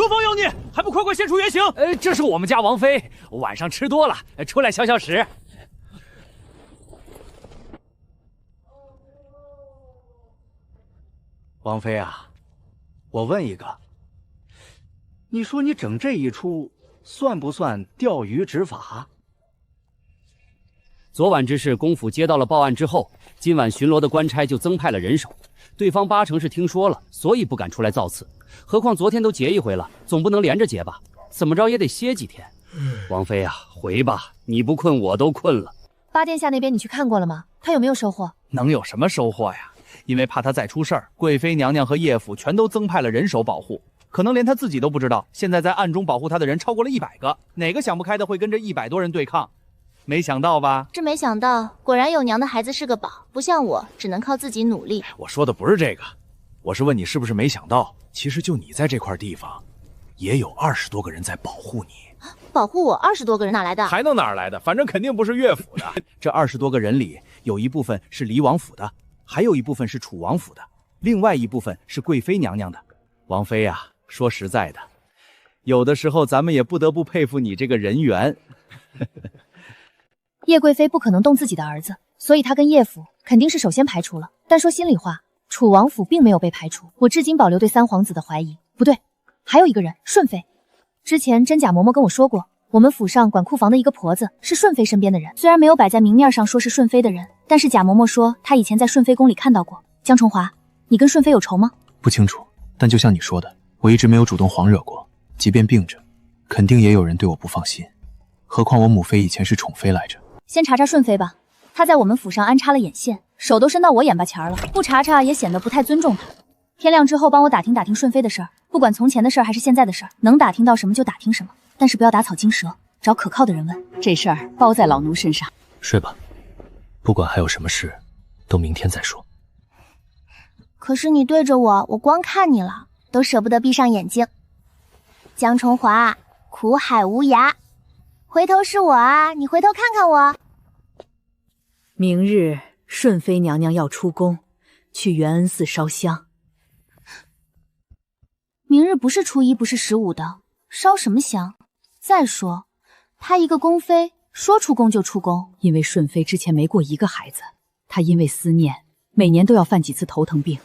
何方妖孽，还不快快现出原形！这是我们家王妃，晚上吃多了，出来消消食。王妃啊，我问一个，你说你整这一出，算不算钓鱼执法？昨晚之事，公府接到了报案之后，今晚巡逻的官差就增派了人手。对方80%是听说了，所以不敢出来造次。何况昨天都劫一回了，总不能连着劫吧？怎么着也得歇几天。王妃啊，回吧，你不困我都困了。八殿下那边你去看过了吗？他有没有收获？能有什么收获呀？因为怕他再出事儿，贵妃娘娘和叶府全都增派了人手保护，可能连他自己都不知道，现在在暗中保护他的人超过了100个，哪个想不开的会跟这100多人对抗？没想到吧？这没想到，果然有娘的孩子是个宝，不像我，只能靠自己努力。我说的不是这个，我是问你是不是没想到，其实就你在这块地方，也有20多个人在保护你。保护我20多个人哪来的？还能哪儿来的？反正肯定不是乐府的。这20多个人里，有一部分是离王府的，还有一部分是楚王府的，另外一部分是贵妃娘娘的。王妃呀，说实在的，有的时候咱们也不得不佩服你这个人缘。叶贵妃不可能动自己的儿子，所以她跟叶府肯定是首先排除了。但说心里话，楚王府并没有被排除，我至今保留对三皇子的怀疑。不对，还有一个人，顺妃。之前真假嬷嬷跟我说过，我们府上管库房的一个婆子是顺妃身边的人，虽然没有摆在明面上说是顺妃的人，但是贾嬷嬷说她以前在顺妃宫里看到过。江崇华，你跟顺妃有仇吗？不清楚，但就像你说的，我一直没有主动狂惹过，即便病着，肯定也有人对我不放心。何况我母妃以前是宠妃来着。先查查顺妃吧，她在我们府上安插了眼线，手都伸到我眼巴前了，不查查也显得不太尊重她。天亮之后帮我打听打听顺妃的事儿，不管从前的事儿还是现在的事儿，能打听到什么就打听什么，但是不要打草惊蛇，找可靠的人问。这事儿包在老奴身上。睡吧，不管还有什么事，都明天再说。可是你对着我，我光看你了，都舍不得闭上眼睛。江崇华，苦海无涯，回头是我啊，你回头看看我。明日顺妃娘娘要出宫，去元恩寺烧香。明日不是初一，不是15的，烧什么香？再说，她一个宫妃，说出宫就出宫。因为顺妃之前没过一个孩子，她因为思念，每年都要犯几次头疼病。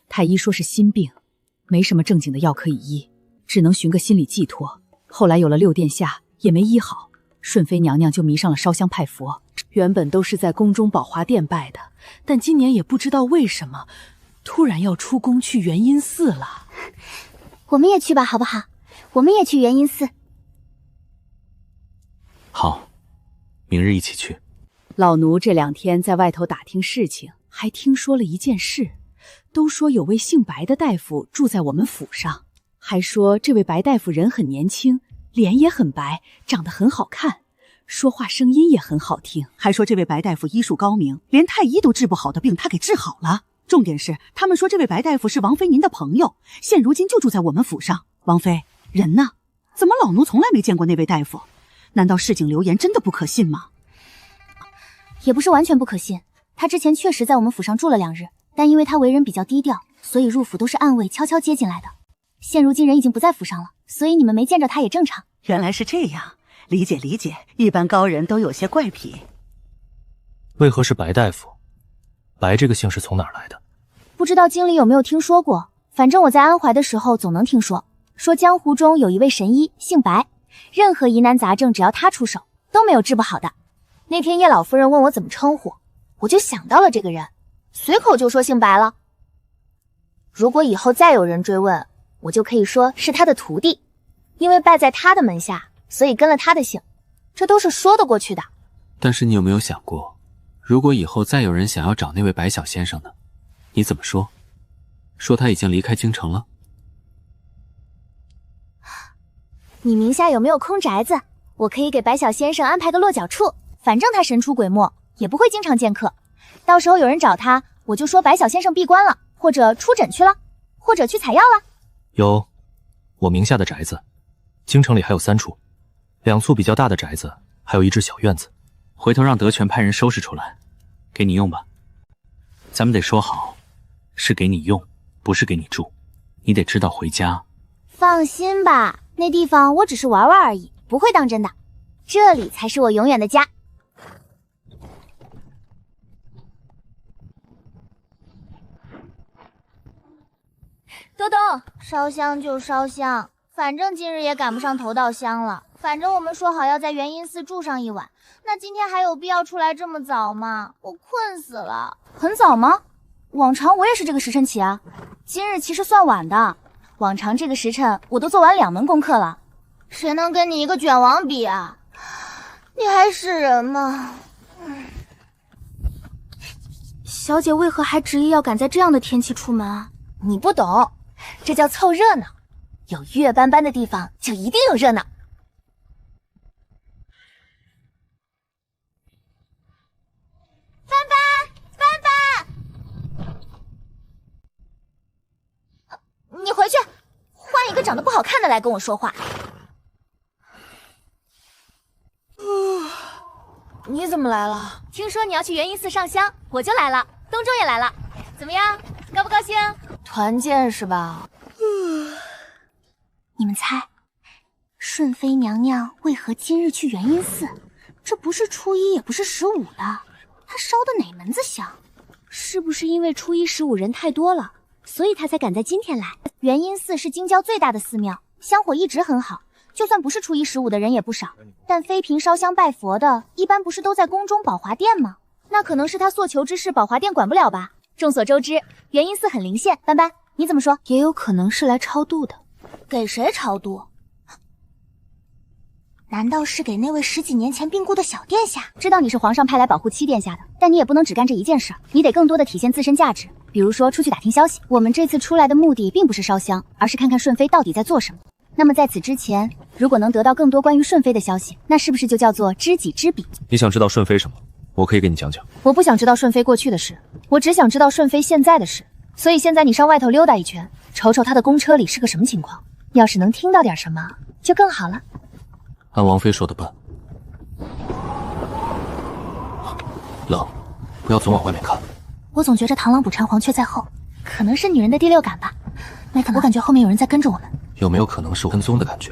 太医说是心病，没什么正经的药可以医，只能寻个心理寄托。后来有了6殿下，也没医好，顺妃娘娘就迷上了烧香拜佛。原本都是在宫中宝华殿拜的，但今年也不知道为什么，突然要出宫去元阴寺了。我们也去吧，好不好？我们也去元阴寺。好，明日一起去。老奴这2天在外头打听事情，还听说了一件事，都说有位姓白的大夫住在我们府上，还说这位白大夫人很年轻，脸也很白，长得很好看，说话声音也很好听，还说这位白大夫医术高明，连太医都治不好的病他给治好了。重点是他们说这位白大夫是王妃您的朋友，现如今就住在我们府上。王妃，人呢？怎么老奴从来没见过那位大夫？难道市井流言真的不可信吗？也不是完全不可信，他之前确实在我们府上住了2日，但因为他为人比较低调，所以入府都是暗卫悄悄接进来的。现如今人已经不在府上了，所以你们没见着他也正常。原来是这样，理解理解，一般高人都有些怪癖。为何是白大夫？白这个姓是从哪儿来的？不知道经理有没有听说过，反正我在安怀的时候总能听说，说江湖中有一位神医姓白，任何疑难杂症只要他出手都没有治不好的。那天叶老夫人问我怎么称呼，我就想到了这个人，随口就说姓白了。如果以后再有人追问，我就可以说是他的徒弟，因为拜在他的门下，所以跟了他的姓，这都是说得过去的。但是你有没有想过，如果以后再有人想要找那位白小先生呢？你怎么说？说他已经离开京城了？你名下有没有空宅子？我可以给白小先生安排个落脚处，反正他神出鬼没，也不会经常见客。到时候有人找他，我就说白小先生闭关了，或者出诊去了，或者去采药了。有，我名下的宅子，京城里还有3处，2处比较大的宅子，还有一只小院子。回头让德全派人收拾出来，给你用吧。咱们得说好，是给你用，不是给你住。你得知道回家，放心吧，那地方我只是玩玩而已，不会当真的。这里才是我永远的家。多多，烧香就烧香，反正今日也赶不上头道香了。反正我们说好要在元音寺住上一晚，那今天还有必要出来这么早吗？我困死了。很早吗？往常我也是这个时辰起啊。今日其实算晚的，往常这个时辰我都做完2门功课了。谁能跟你一个卷王比啊？你还是人吗？小姐为何还执意要赶在这样的天气出门啊？你不懂，这叫凑热闹。有月斑斑的地方就一定有热闹。斑斑，你回去换一个长得不好看的来跟我说话。你怎么来了？听说你要去元音寺上香，我就来了。东周也来了，怎么样？高不高兴？团建是吧？你们猜，顺妃娘娘为何今日去元音寺？这不是初一，也不是15的，她烧的哪门子香？是不是因为初一15人太多了，所以她才赶在今天来？元音寺是京郊最大的寺庙，香火一直很好。就算不是初一15的人也不少，但妃嫔烧香拜佛的，一般不是都在宫中宝华殿吗？那可能是她所求之事，宝华殿管不了吧？众所周知，元音寺很灵现。斑斑，你怎么说？也有可能是来超度的。给谁超度？难道是给那位10几年前病故的小殿下？知道你是皇上派来保护七殿下的，但你也不能只干这一件事，你得更多的体现自身价值，比如说出去打听消息。我们这次出来的目的并不是烧香，而是看看顺妃到底在做什么。那么在此之前，如果能得到更多关于顺妃的消息，那是不是就叫做知己知彼？你想知道顺妃什么？我可以给你讲讲。我不想知道顺妃过去的事，我只想知道顺妃现在的事。所以现在你上外头溜达一圈，瞅瞅她的公车里是个什么情况。要是能听到点什么，就更好了。按王妃说的办。冷，不要总往外面看。我总觉着螳螂捕蝉，黄雀在后，可能是女人的第6感吧。没可能，我感觉后面有人在跟着我们。有没有可能是我跟踪的感觉？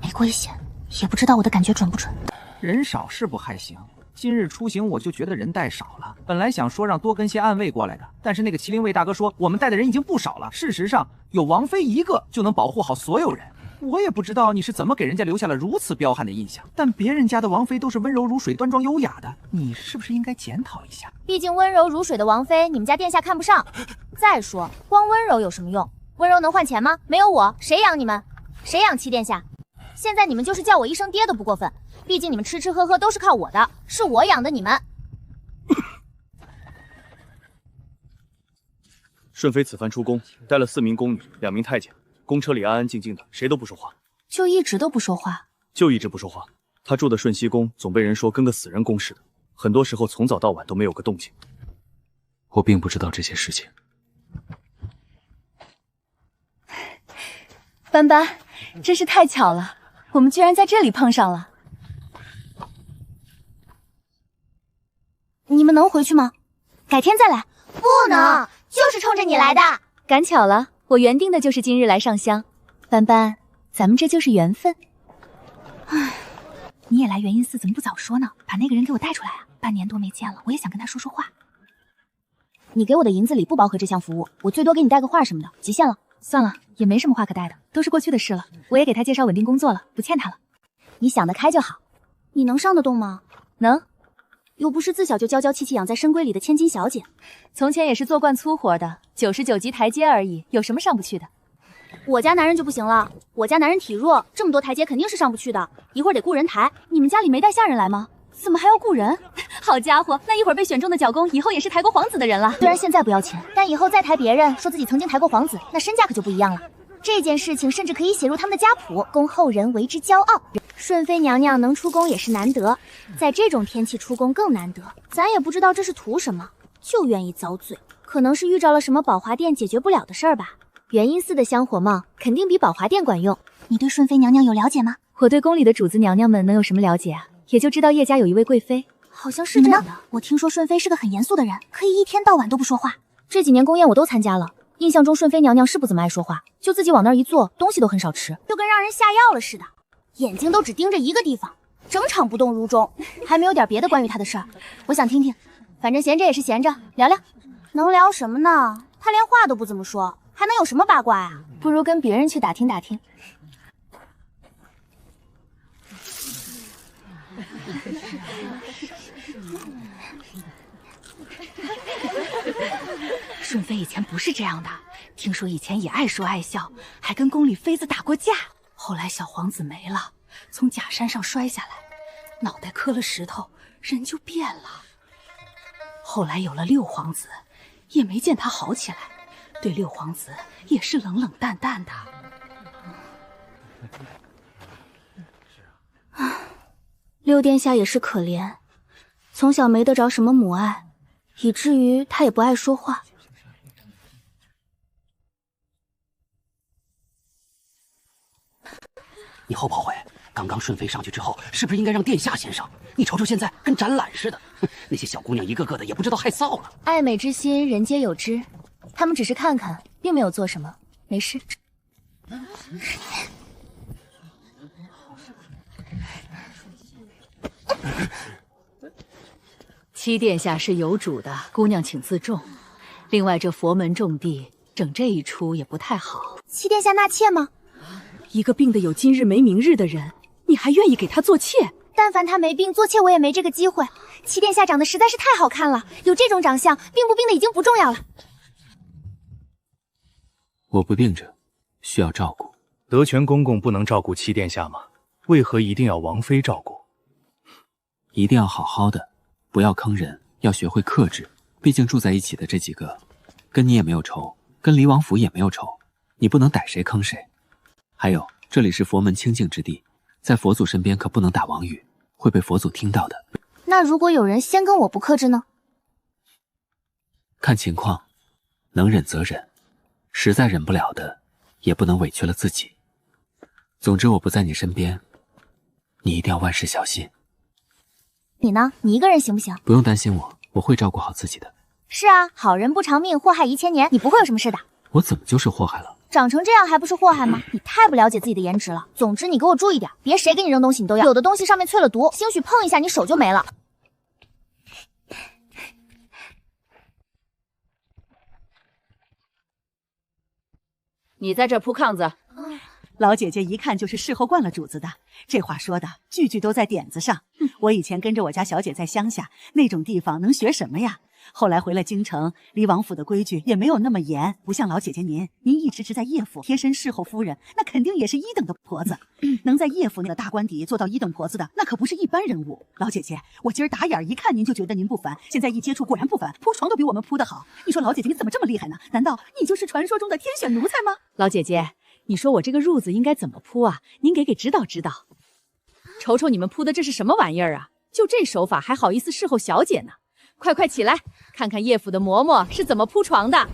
没危险，也不知道我的感觉准不准。人少是不还行，今日出行我就觉得人带少了。本来想说让多跟些暗卫过来的，但是那个麒麟卫大哥说我们带的人已经不少了。事实上，有王妃一个就能保护好所有人。我也不知道你是怎么给人家留下了如此彪悍的印象，但别人家的王妃都是温柔如水、端庄优雅的，你是不是应该检讨一下？毕竟温柔如水的王妃，你们家殿下看不上。再说，光温柔有什么用？温柔能换钱吗？没有我，谁养你们？谁养七殿下？现在你们就是叫我一声爹都不过分。毕竟你们吃吃喝喝都是靠我的，是我养的你们。顺妃此番出宫，带了4名宫女、2名太监，公车里安安静静的，谁都不说话。就一直都不说话？就一直不说话。她住的顺熙宫，总被人说跟个死人宫似的，很多时候从早到晚都没有个动静。我并不知道这些事情。斑斑，真是太巧了，我们居然在这里碰上了。你们能回去吗？改天再来。不能，就是冲着你来的。赶巧了，我原定的就是今日来上香。斑斑，咱们这就是缘分。唉，你也来元音寺，怎么不早说呢？把那个人给我带出来啊！半年多没见了，我也想跟他说说话。你给我的银子里不包括这项服务，我最多给你带个画什么的，极限了。算了，也没什么话可带的，都是过去的事了。我也给他介绍稳定工作了，不欠他了。你想得开就好。你能上得动吗？能，又不是自小就娇娇气气养在深闺里的千金小姐，从前也是做惯粗活的，99级台阶而已，有什么上不去的？我家男人就不行了，我家男人体弱，这么多台阶肯定是上不去的，一会儿得雇人抬。你们家里没带下人来吗？怎么还要雇人？好家伙，那一会儿被选中的角公以后也是抬过皇子的人了。虽然现在不要钱，但以后再抬别人说自己曾经抬过皇子，那身价可就不一样了。这件事情甚至可以写入他们的家谱，供后人为之骄傲。顺妃娘娘能出宫也是难得，在这种天气出宫更难得。咱也不知道这是图什么，就愿意遭罪。可能是遇着了什么宝华殿解决不了的事儿吧。元音寺的香火帽肯定比宝华殿管用。你对顺妃娘娘有了解吗？我对宫里的主子娘娘们能有什么了解啊？也就知道叶家有一位贵妃，好像是这样的。我听说顺妃是个很严肃的人，可以一天到晚都不说话。这几年宫宴我都参加了，印象中顺妃娘娘是不怎么爱说话，就自己往那儿一坐，东西都很少吃，就跟让人下药了似的，眼睛都只盯着一个地方，整场不动如钟。还没有点别的关于她的事儿，我想听听。反正闲着也是闲着，聊聊。能聊什么呢？他连话都不怎么说，还能有什么八卦啊？不如跟别人去打听打听。顺妃以前不是这样的，听说以前也爱说爱笑，还跟宫里妃子打过架。后来小皇子没了，从假山上摔下来，脑袋磕了石头，人就变了。后来有了六皇子，也没见他好起来，对六皇子也是冷冷淡淡的。六殿下也是可怜，从小没得着什么母爱，以至于他也不爱说话。你后不后悔？刚刚顺妃上去之后，是不是应该让殿下先上？你瞅瞅现在跟展览似的，那些小姑娘一个个的也不知道害臊了。爱美之心，人皆有之。他们只是看看，并没有做什么，没事。七殿下是有主的，姑娘请自重。另外，这佛门重地，整这一出也不太好。七殿下纳妾吗？一个病得有今日没明日的人，你还愿意给他做妾？但凡他没病，做妾我也没这个机会。七殿下长得实在是太好看了，有这种长相，病不病的已经不重要了。我不病着，需要照顾。德全公公不能照顾七殿下吗？为何一定要王妃照顾？一定要好好的，不要坑人，要学会克制。毕竟住在一起的这几个，跟你也没有仇，跟黎王府也没有仇，你不能逮谁坑谁。还有，这里是佛门清净之地，在佛祖身边可不能打妄语，会被佛祖听到的。那如果有人先跟我不克制呢？看情况，能忍则忍，实在忍不了的，也不能委屈了自己。总之，我不在你身边，你一定要万事小心。你呢？你一个人行不行？不用担心我，我会照顾好自己的。是啊，好人不长命，祸害1000年，你不会有什么事的。我怎么就是祸害了？长成这样还不是祸害吗？你太不了解自己的颜值了。总之，你给我注意点，别谁给你扔东西你都要。有的东西上面淬了毒，兴许碰一下你手就没了。你在这铺炕子。老姐姐一看就是侍候惯了主子的，这话说的句句都在点子上。我以前跟着我家小姐在乡下，那种地方能学什么呀？后来回了京城，离王府的规矩也没有那么严，不像老姐姐您一直在叶府贴身侍候夫人，那肯定也是1等的婆子。能在叶府那个大官邸做到1等婆子的，那可不是一般人物。老姐姐，我今儿打眼一看您就觉得您不凡，现在一接触果然不凡，铺床都比我们铺得好。你说老姐姐你怎么这么厉害呢？难道你就是传说中的天选奴才吗？老姐姐，你说我这个褥子应该怎么铺啊？您给指导指导。瞅瞅你们铺的这是什么玩意儿啊？就这手法还好意思侍候小姐呢？快起来，看看叶府的嬷嬷是怎么铺床的。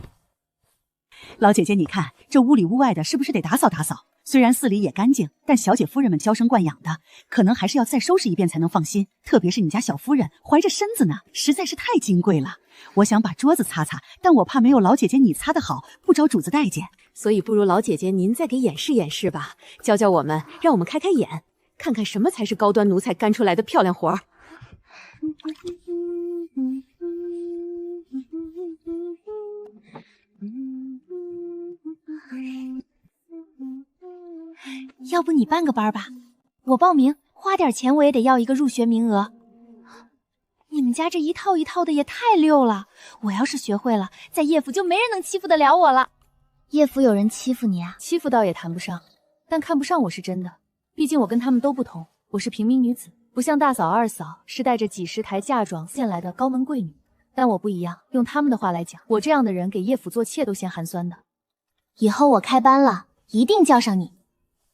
老姐姐，你看这屋里屋外的，是不是得打扫打扫？虽然寺里也干净，但小姐夫人们娇生惯养的，可能还是要再收拾一遍才能放心。特别是你家小夫人怀着身子呢，实在是太金贵了。我想把桌子擦擦，但我怕没有老姐姐你擦得好，不招主子待见。所以不如老姐姐您再给演示演示吧，教教我们，让我们开开眼，看看什么才是高端奴才干出来的漂亮活儿。要不你办个班吧，我报名，花点钱我也得要一个入学名额。你们家这一套一套的也太溜了，我要是学会了，在叶府就没人能欺负得了我了。叶府有人欺负你啊？欺负倒也谈不上，但看不上我是真的。毕竟我跟他们都不同，我是平民女子，不像大嫂二嫂是带着几十台嫁妆献来的高门贵女。但我不一样，用他们的话来讲，我这样的人给叶府做妾都嫌寒酸的。以后我开班了，一定叫上你，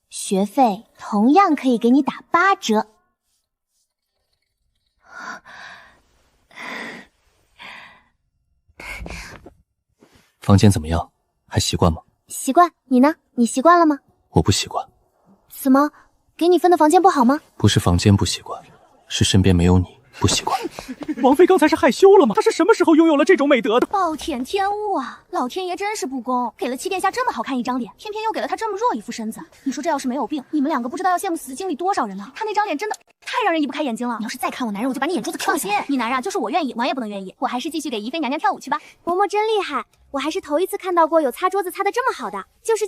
学费同样可以给你打8折。房间怎么样？还习惯吗？习惯。你呢？你习惯了吗？我不习惯。怎么？给你分的房间不好吗？不是房间不习惯，是身边没有你。不习惯。王妃刚才是害羞了吗？她是什么时候拥有了这种美德的？暴殄天物啊！老天爷真是不公，给了七殿下这么好看一张脸，偏偏又给了他这么弱一副身子。你说这要是没有病，你们两个不知道要羡慕死经历多少人呢？他那张脸真的太让人移不开眼睛了。你要是再看我男人，我就把你眼珠子放心。你男人啊，就是我愿意，王爷不能愿意。我还是继续给宜妃娘娘跳舞去吧。嬷嬷真厉害，我还是头一次看到过有擦桌子擦得这么好的。就是，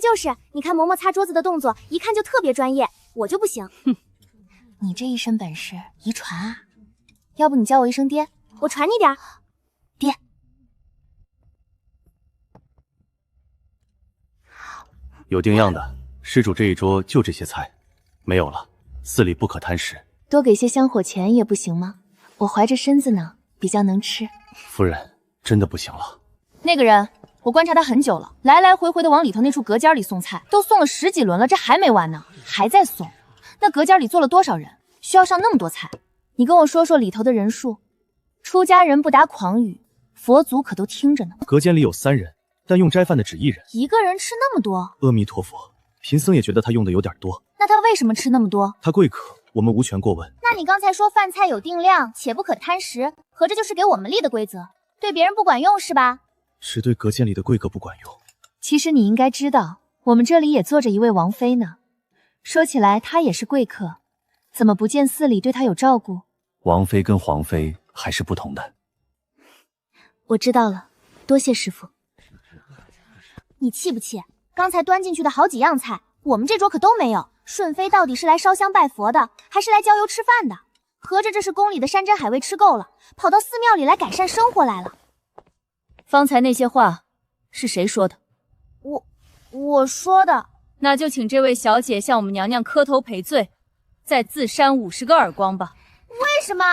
你看嬷嬷擦桌子的动作，一看就特别专业，我就不行。哼，你这一身本事遗传啊！要不你叫我一声爹，我传你点。爹。有定样的，施主这一桌就这些菜，没有了，寺里不可贪食。多给些香火钱也不行吗？我怀着身子呢，比较能吃。夫人，真的不行了。那个人，我观察他很久了，来来回回的往里头那处隔间里送菜，都送了10几轮了，这还没完呢，还在送。那隔间里坐了多少人，需要上那么多菜？你跟我说说里头的人数。出家人不打诳语，佛祖可都听着呢。隔间里有3人，但用斋饭的只1人。一个人吃那么多？阿弥陀佛，贫僧也觉得他用的有点多。那他为什么吃那么多？他贵客，我们无权过问。那你刚才说饭菜有定量，且不可贪食，合着就是给我们立的规则，对别人不管用是吧？只对隔间里的贵客不管用。其实你应该知道，我们这里也坐着一位王妃呢。说起来，她也是贵客，怎么不见寺里对她有照顾？王妃跟皇妃还是不同的。我知道了，多谢师傅。你气不气？刚才端进去的好几样菜，我们这桌可都没有。顺妃到底是来烧香拜佛的，还是来郊游吃饭的？合着这是宫里的山珍海味吃够了，跑到寺庙里来改善生活来了。方才那些话是谁说的？我说的。那就请这位小姐向我们娘娘磕头赔罪，再自扇50个耳光吧。为什么？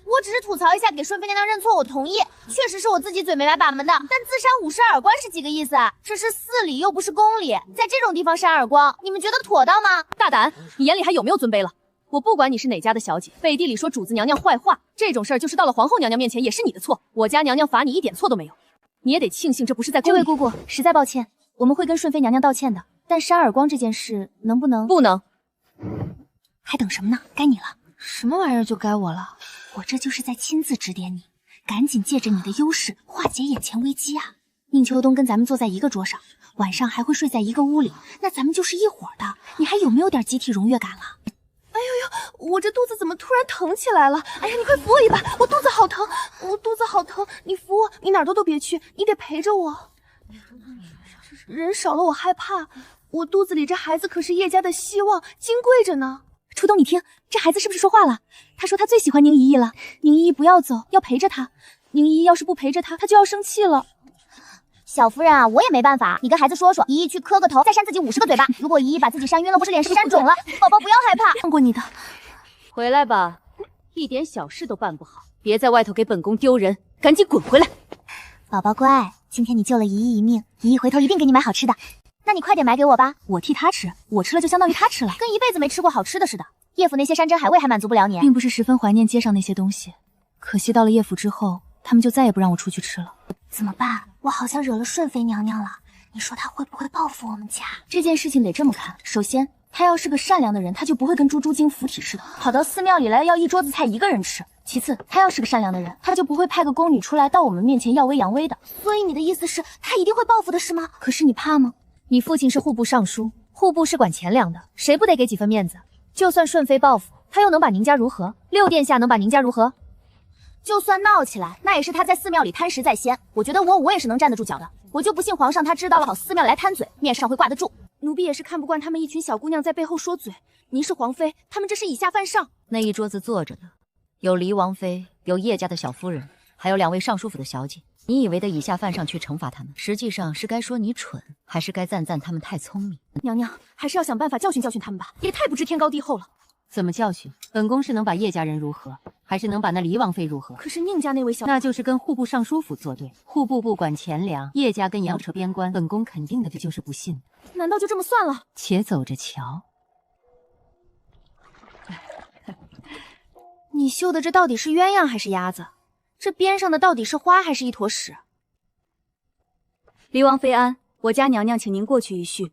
我只是吐槽一下，给顺妃娘娘认错，我同意。确实是我自己嘴没把把门的，但自扇50耳光是几个意思？这是寺里又不是宫里，在这种地方扇耳光，你们觉得妥当吗？大胆！你眼里还有没有尊卑了？我不管你是哪家的小姐，背地里说主子娘娘坏话，这种事儿就是到了皇后娘娘面前也是你的错。我家娘娘罚你一点错都没有，你也得庆幸这不是在宫里。这位姑姑，实在抱歉，我们会跟顺妃娘娘道歉的。但扇耳光这件事能不能？不能。还等什么呢？该你了。什么玩意儿就该我了？我这就是在亲自指点你，赶紧借着你的优势化解眼前危机啊！宁秋冬跟咱们坐在一个桌上，晚上还会睡在一个屋里，那咱们就是一伙的。你还有没有点集体荣誉感了？哎呦呦，我这肚子怎么突然疼起来了？哎呀，你快扶我一把，我肚子好疼，我肚子好疼，你扶我，你哪儿都别去，你得陪着我。人少了我害怕，我肚子里这孩子可是叶家的希望，金贵着呢。初冬，你听，这孩子是不是说话了？他说他最喜欢宁依依了，宁依依不要走，要陪着他。宁依依要是不陪着他，他就要生气了。小夫人啊，我也没办法，你跟孩子说说，依依去磕个头，再扇自己50个嘴巴。如果依依把自己扇晕了，不是脸是扇肿了。宝宝不要害怕，看过你的。回来吧，一点小事都办不好，别在外头给本宫丢人，赶紧滚回来。宝宝乖，今天你救了依依一命，依依回头一定给你买好吃的。那你快点买给我吧，我替他吃，我吃了就相当于他吃了，跟一辈子没吃过好吃的似的。叶府那些山珍海味还满足不了你，并不是十分怀念街上那些东西，可惜到了叶府之后，他们就再也不让我出去吃了。怎么办？我好像惹了顺妃娘娘了，你说她会不会报复我们家？这件事情得这么看，首先，她要是个善良的人，她就不会跟猪猪精附体似的，跑到寺庙里来要一桌子菜一个人吃。其次，她要是个善良的人，她就不会派个宫女出来到我们面前耀威扬威的。所以你的意思是，她一定会报复的是吗？可是你怕吗？你父亲是户部尚书，户部是管钱粮的，谁不得给几分面子？就算顺妃报复，他又能把宁家如何？六殿下能把宁家如何？就算闹起来，那也是他在寺庙里贪食在先。我觉得我也是能站得住脚的。我就不信皇上他知道了跑寺庙来贪嘴，面上会挂得住。奴婢也是看不惯他们一群小姑娘在背后说嘴。您是皇妃，他们这是以下犯上。那一桌子坐着的，有黎王妃，有叶家的小夫人，还有2位尚书府的小姐。你以为的以下犯上去惩罚他们，实际上是该说你蠢，还是该赞赞他们太聪明？娘娘还是要想办法教训教训他们吧，也太不知天高地厚了。怎么教训？本宫是能把叶家人如何，还是能把那黎王妃如何？可是宁家那位小，那就是跟户部尚书府作对，户部不管钱粮，叶家跟杨扯边关，本宫肯定的就是不信。难道就这么算了？且走着瞧。你绣的这到底是鸳鸯还是鸭子？这边上的到底是花还是一坨屎？黎王妃安，我家娘娘请您过去一叙。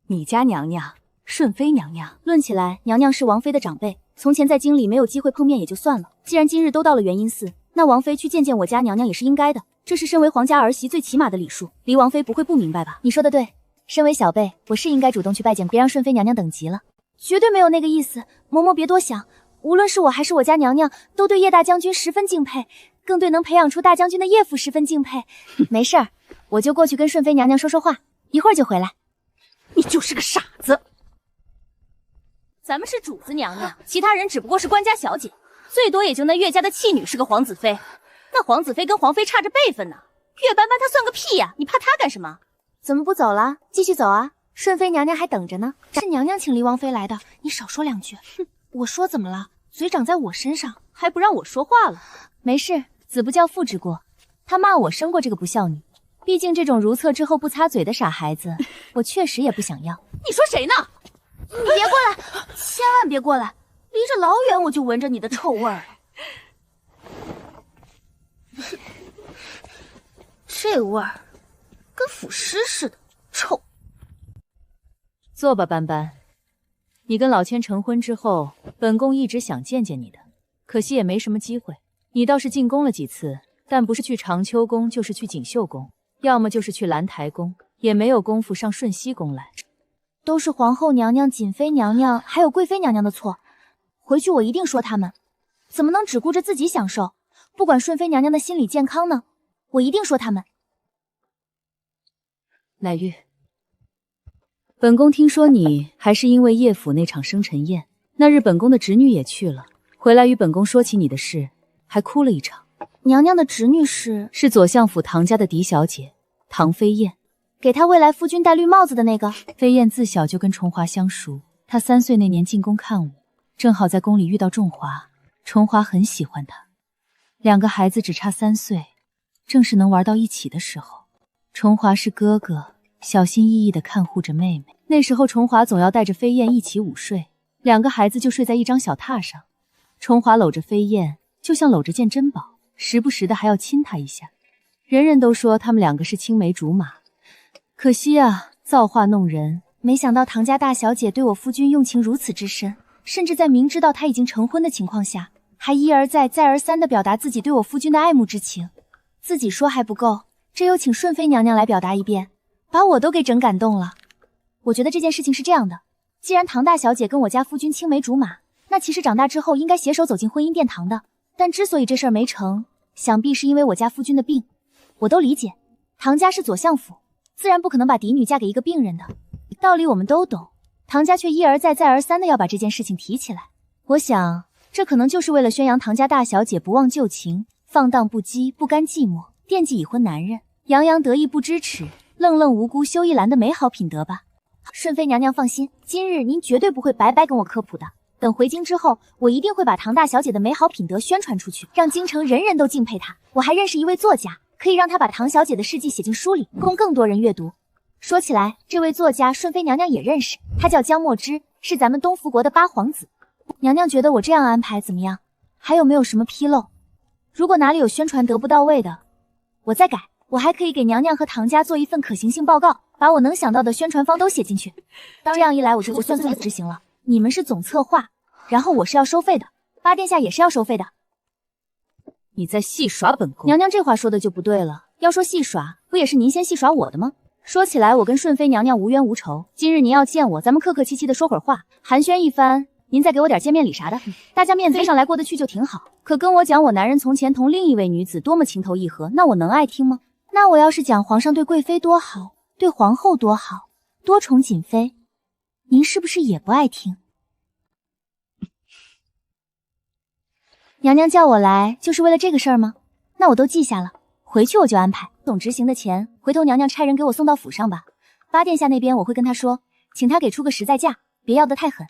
你家娘娘，顺妃娘娘。论起来，娘娘是王妃的长辈，从前在京里没有机会碰面也就算了，既然今日都到了元阴寺，那王妃去见见我家娘娘也是应该的，这是身为皇家儿媳最起码的礼数，离王妃不会不明白吧？你说的对，身为小辈，我是应该主动去拜见，别让顺妃娘娘等急了。绝对没有那个意思，嬷嬷别多想。无论是我还是我家娘娘，都对叶大将军十分敬佩，更对能培养出大将军的叶府十分敬佩。没事儿，我就过去跟顺妃娘娘说说话，一会儿就回来。你就是个傻子。咱们是主子娘娘，其他人只不过是官家小姐，最多也就那岳家的弃女是个皇子妃。那皇子妃跟皇妃差着辈分呢，岳班班她算个屁呀！你怕她干什么？怎么不走了？继续走啊！顺妃娘娘还等着呢。是娘娘请离王妃来的，你少说两句。哼，我说怎么了？嘴长在我身上，还不让我说话了？没事，子不教父之过。他骂我生过这个不孝女，毕竟这种如厕之后不擦嘴的傻孩子，我确实也不想要。你说谁呢？你别过来，千万别过来，离着老远我就闻着你的臭味儿。这味儿跟腐尸似的，臭。坐吧，斑斑。你跟老千成婚之后，本宫一直想见见你的，可惜也没什么机会。你倒是进宫了几次，但不是去长秋宫，就是去锦绣宫，要么就是去兰台宫，也没有功夫上顺熙宫来。都是皇后娘娘、瑾妃娘娘还有贵妃娘娘的错，回去我一定说他们，怎么能只顾着自己享受，不管顺妃娘娘的心理健康呢？我一定说他们。乃玉，本宫听说你还是因为叶府那场生辰宴，那日本宫的侄女也去了，回来与本宫说起你的事，还哭了一场。娘娘的侄女是左相府唐家的嫡小姐唐飞燕。给她未来夫君戴绿帽子的那个。飞燕自小就跟崇华相熟，她3岁那年进宫看我，正好在宫里遇到仲华，崇华很喜欢她。2个孩子只差3岁，正是能玩到一起的时候。崇华是哥哥，小心翼翼地看护着妹妹。那时候崇华总要带着飞燕一起午睡，2个孩子就睡在一张小榻上，崇华搂着飞燕，就像搂着件珍宝，时不时的还要亲她一下。人人都说他们2个是青梅竹马，可惜啊，造化弄人。没想到唐家大小姐对我夫君用情如此之深，甚至在明知道他已经成婚的情况下，还一而再再而三地表达自己对我夫君的爱慕之情。自己说还不够，这又请顺妃娘娘来表达一遍，把我都给整感动了。我觉得这件事情是这样的，既然唐大小姐跟我家夫君青梅竹马，那其实长大之后应该携手走进婚姻殿堂的。但之所以这事儿没成，想必是因为我家夫君的病。我都理解，唐家是左相府，自然不可能把嫡女嫁给一个病人的，道理我们都懂，唐家却一而再再而三的要把这件事情提起来。我想，这可能就是为了宣扬唐家大小姐不忘旧情，放荡不羁，不甘寂寞，惦记已婚男人，洋洋得意不知耻，愣愣无辜羞一兰的美好品德吧。顺妃娘娘放心，今日您绝对不会白白跟我科普的。等回京之后，我一定会把唐大小姐的美好品德宣传出去，让京城人人都敬佩她。我还认识一位作家，可以让他把唐小姐的事迹写进书里，供更多人阅读。说起来，这位作家顺妃娘娘也认识，他叫江墨之，是咱们东福国的8皇子。娘娘觉得我这样安排怎么样？还有没有什么纰漏？如果哪里有宣传得不到位的，我再改。我还可以给娘娘和唐家做一份可行性报告，把我能想到的宣传方都写进去。这样一来，我就不算执行了。你们是总策划，然后我是要收费的，八殿下也是要收费的。你在戏耍本宫？娘娘这话说的就不对了。要说戏耍，不也是您先戏耍我的吗？说起来，我跟顺妃娘娘无冤无仇。今日您要见我，咱们客客气气的说会儿话，寒暄一番，您再给我点见面礼啥的，大家面子上来过得去就挺好。可跟我讲我男人从前同另一位女子多么情投意合，那我能爱听吗？那我要是讲皇上对贵妃多好，对皇后多好，多宠瑾妃，您是不是也不爱听？娘娘叫我来就是为了这个事儿吗？那我都记下了，回去我就安排。总执行的钱，回头娘娘差人给我送到府上吧。八殿下那边我会跟他说，请他给出个实在价，别要得太狠。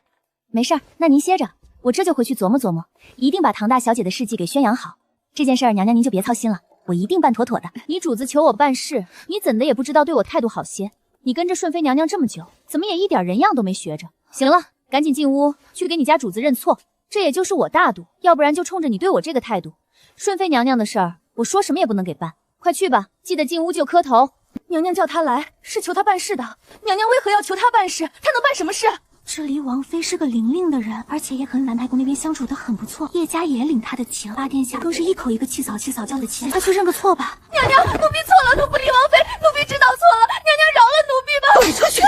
没事儿，那您歇着，我这就回去琢磨琢磨，一定把唐大小姐的事迹给宣扬好。这件事儿娘娘您就别操心了，我一定办妥妥的。你主子求我办事，你怎的也不知道对我态度好些？你跟着顺妃娘娘这么久，怎么也一点人样都没学着？行了，赶紧进屋去给你家主子认错。这也就是我大度，要不然就冲着你对我这个态度。顺妃娘娘的事儿，我说什么也不能给办。快去吧，记得进屋就磕头。娘娘叫他来是求他办事的，娘娘为何要求他办事？他能办什么事？这离王妃是个灵灵的人，而且也和兰台宫那边相处的很不错，叶家也领他的情，八殿下更是一口一个七嫂叫的亲，他去认个错吧。娘娘，奴婢错了，奴不离王妃，奴婢知道错了，娘娘饶了奴婢吧。滚出去！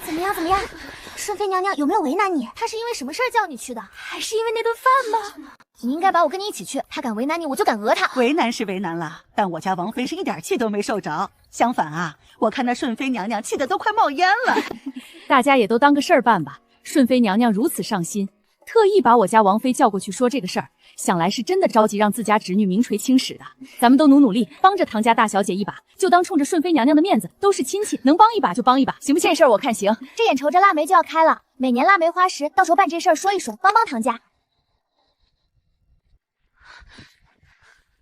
怎么样？顺妃娘娘有没有为难你？她是因为什么事儿叫你去的？还是因为那顿饭吗？你应该把我跟你一起去，她敢为难你，我就敢讹她。为难是为难了，但我家王妃是一点气都没受着，相反啊，我看那顺妃娘娘气得都快冒烟了。大家也都当个事儿办吧。顺妃娘娘如此上心，特意把我家王妃叫过去说这个事儿，想来是真的着急让自家侄女名垂青史的。咱们都努力，帮着唐家大小姐一把，就当冲着顺妃娘娘的面子，都是亲戚，能帮一把就帮一把，行不行？这事儿我看行。这眼瞅着腊梅就要开了，每年腊梅花时，到时候办这事儿说一说，帮唐家。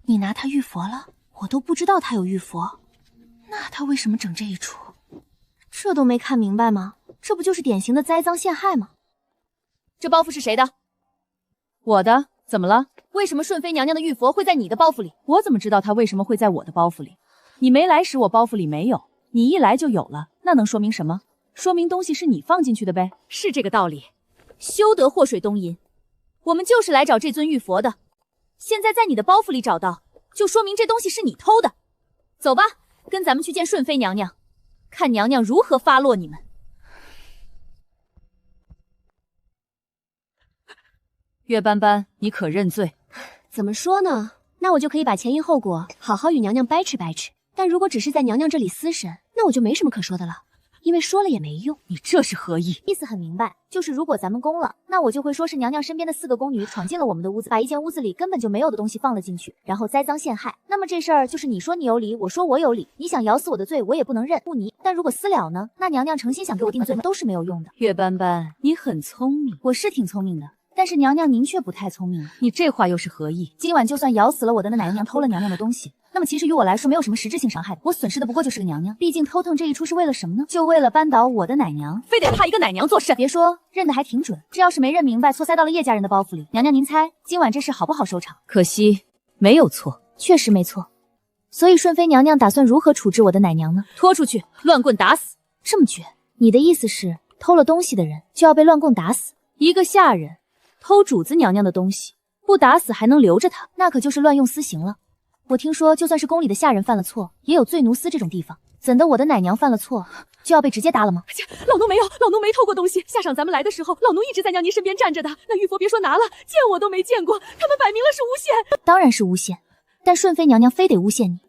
你拿他玉佛了？我都不知道他有玉佛，那他为什么整这一出？这都没看明白吗？这不就是典型的栽赃陷害吗？这包袱是谁的？我的。怎么了？为什么顺妃娘娘的玉佛会在你的包袱里？我怎么知道她为什么会在我的包袱里？你没来时我包袱里没有，你一来就有了，那能说明什么？说明东西是你放进去的呗，是这个道理。休得祸水东引，我们就是来找这尊玉佛的。现在在你的包袱里找到，就说明这东西是你偷的。走吧，跟咱们去见顺妃娘娘，看娘娘如何发落你们。岳斑斑，你可认罪？怎么说呢？那我就可以把前因后果好好与娘娘掰扯掰扯。但如果只是在娘娘这里私审，那我就没什么可说的了，因为说了也没用。你这是何意？意思很明白，就是如果咱们攻了，那我就会说是娘娘身边的4个宫女闯进了我们的屋子，把一间屋子里根本就没有的东西放了进去，然后栽赃陷害。那么这事儿就是你说你有理，我说我有理，你想咬死我的罪，我也不能认不你。但如果私了呢？那娘娘诚心想给我定罪都是没有用的。岳斑斑，你很聪明，我是挺聪明的。但是娘娘您却不太聪明了，你这话又是何意？今晚就算咬死了我的那奶娘偷了娘娘的东西，那么其实于我来说没有什么实质性伤害的，我损失的不过就是个娘娘。毕竟偷腾这一出是为了什么呢？就为了扳倒我的奶娘，非得怕一个奶娘做事。别说，认得还挺准。这要是没认明白，错塞到了叶家人的包袱里，娘娘您猜今晚这事好不好收场？可惜没有错，确实没错。所以顺妃娘娘打算如何处置我的奶娘呢？拖出去，乱棍打死。这么绝？你的意思是偷了东西的人就要被乱棍打死？一个下人偷主子娘娘的东西，不打死还能留着他，那可就是乱用私刑了。我听说，就算是宫里的下人犯了错，也有罪奴司这种地方。怎的我的奶娘犯了错，就要被直接打了吗？老奴没有，老奴没偷过东西。下晌咱们来的时候，老奴一直在娘您身边站着的。那玉佛别说拿了，见我都没见过，他们摆明了是诬陷。当然是诬陷，但顺妃娘娘非得诬陷你，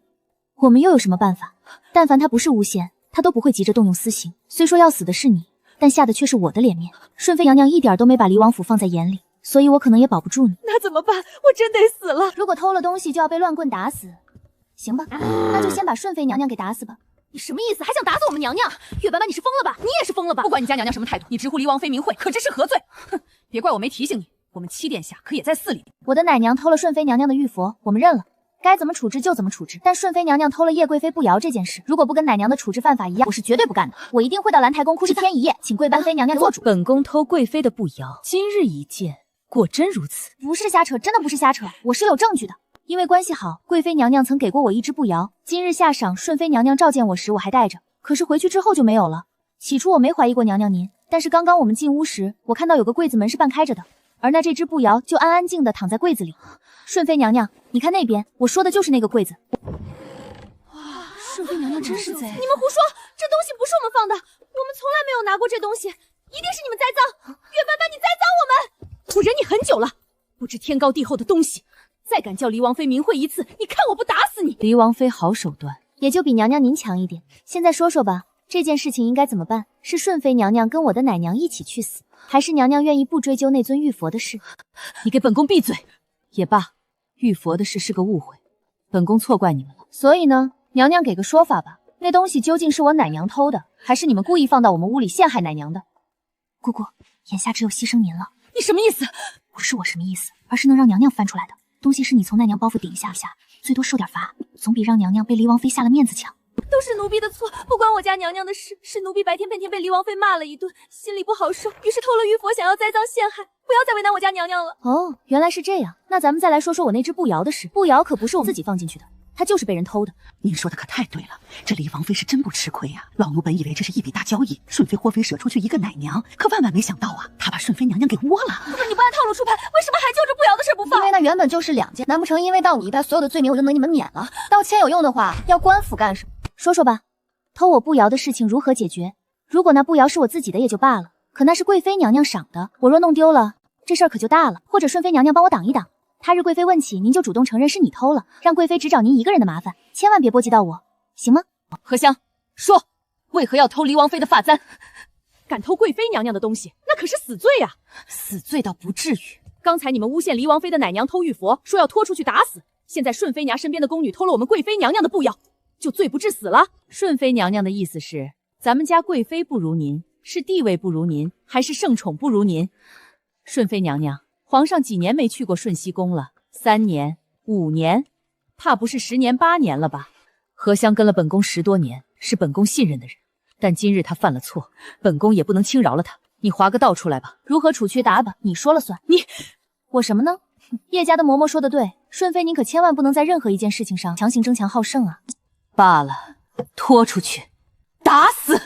我们又有什么办法？但凡她不是诬陷，她都不会急着动用私刑。虽说要死的是你，但下的却是我的脸面。顺妃娘娘一点都没把离王府放在眼里，所以我可能也保不住你。那怎么办？我真得死了。如果偷了东西就要被乱棍打死，行吧，那就先把顺妃娘娘给打死吧。你什么意思？还想打死我们娘娘？岳斑斑，你是疯了吧？你也是疯了吧？不管你家娘娘什么态度，你直呼离王妃名讳，可知是何罪？哼！别怪我没提醒你，我们7殿下可也在寺里。我的奶娘偷了顺妃娘娘的玉佛，我们认了，该怎么处置就怎么处置。但顺妃娘娘偷了叶贵妃步摇这件事，如果不跟奶娘的处置犯法一样，我是绝对不干的。我一定会到兰台宫哭1天1夜，请贵班妃娘娘做主。本宫偷贵妃的步摇，今日一见，果真如此？不是瞎扯，真的不是瞎扯，我是有证据的。因为关系好，贵妃娘娘曾给过我1只步摇，今日下晌顺妃娘娘召见我时我还带着，可是回去之后就没有了。起初我没怀疑过娘娘您，但是刚刚我们进屋时，我看到有个柜子门是半开着的，而那这只步摇就安安静的躺在柜子里。顺妃娘娘，你看那边，我说的就是那个柜子。哇，顺妃娘娘真是贼！你们胡说，这东西不是我们放的，我们从来没有拿过这东西，一定是你们栽赃。岳斑斑，你栽赃我们！我忍你很久了，不知天高地厚的东西，再敢叫离王妃名讳一次，你看我不打死你！离王妃好手段，也就比娘娘您强一点。现在说说吧，这件事情应该怎么办？是顺妃娘娘跟我的奶娘一起去死，还是娘娘愿意不追究那尊玉佛的事？你给本宫闭嘴！也罢，玉佛的事是个误会，本宫错怪你们了。所以呢，娘娘给个说法吧，那东西究竟是我奶娘偷的，还是你们故意放到我们屋里陷害奶娘的？姑姑，眼下只有牺牲您了。你什么意思？不是我什么意思，而是能让娘娘翻出来的东西是你从奶娘包袱顶下，最多受点罚，总比让娘娘被离王妃下了面子强。都是奴婢的错，不关我家娘娘的事，是奴婢白天被离王妃骂了一顿，心里不好受，于是偷了玉佛，想要栽赃陷害，不要再为难我家娘娘了。哦，原来是这样，那咱们再来说说我那只步摇的事。步摇可不是我自己放进去的，他就是被人偷的。您说的可太对了，这李王妃是真不吃亏呀。老奴本以为这是一笔大交易，顺妃、霍妃舍出去一个奶娘，可万万没想到啊，他把顺妃娘娘给窝了。可是你不按套路出牌，为什么还就着不瑶的事不放？因为那原本就是2件，难不成因为盗你一带所有的罪名我就能你们免了？道歉有用的话，要官府干什么？说说吧，偷我步摇的事情如何解决？如果那步摇是我自己的也就罢了，可那是贵妃娘娘赏的，我若弄丢了，这事儿可就大了。或者顺妃娘娘帮我挡一挡，他日贵妃问起，您就主动承认是你偷了，让贵妃只找您一个人的麻烦，千万别波及到我，行吗？荷香，说，为何要偷黎王妃的发簪？敢偷贵妃娘娘的东西，那可是死罪啊！死罪倒不至于。刚才你们诬陷黎王妃的奶娘偷玉佛，说要拖出去打死。现在顺妃娘身边的宫女偷了我们贵妃娘娘的步摇，就罪不至死了。顺妃娘娘的意思是，咱们家贵妃不如您，是地位不如您，还是圣宠不如您？顺妃娘娘，皇上几年没去过顺熙宫了？3年、5年，怕不是10年、8年了吧？荷香跟了本宫10多年，是本宫信任的人，但今日她犯了错，本宫也不能轻饶了她。你划个道出来吧，如何处缺打吧，你说了算。我什么呢？叶家的嬷嬷说的对，顺妃您可千万不能在任何一件事情上强行争强好胜啊。罢了，拖出去，打死。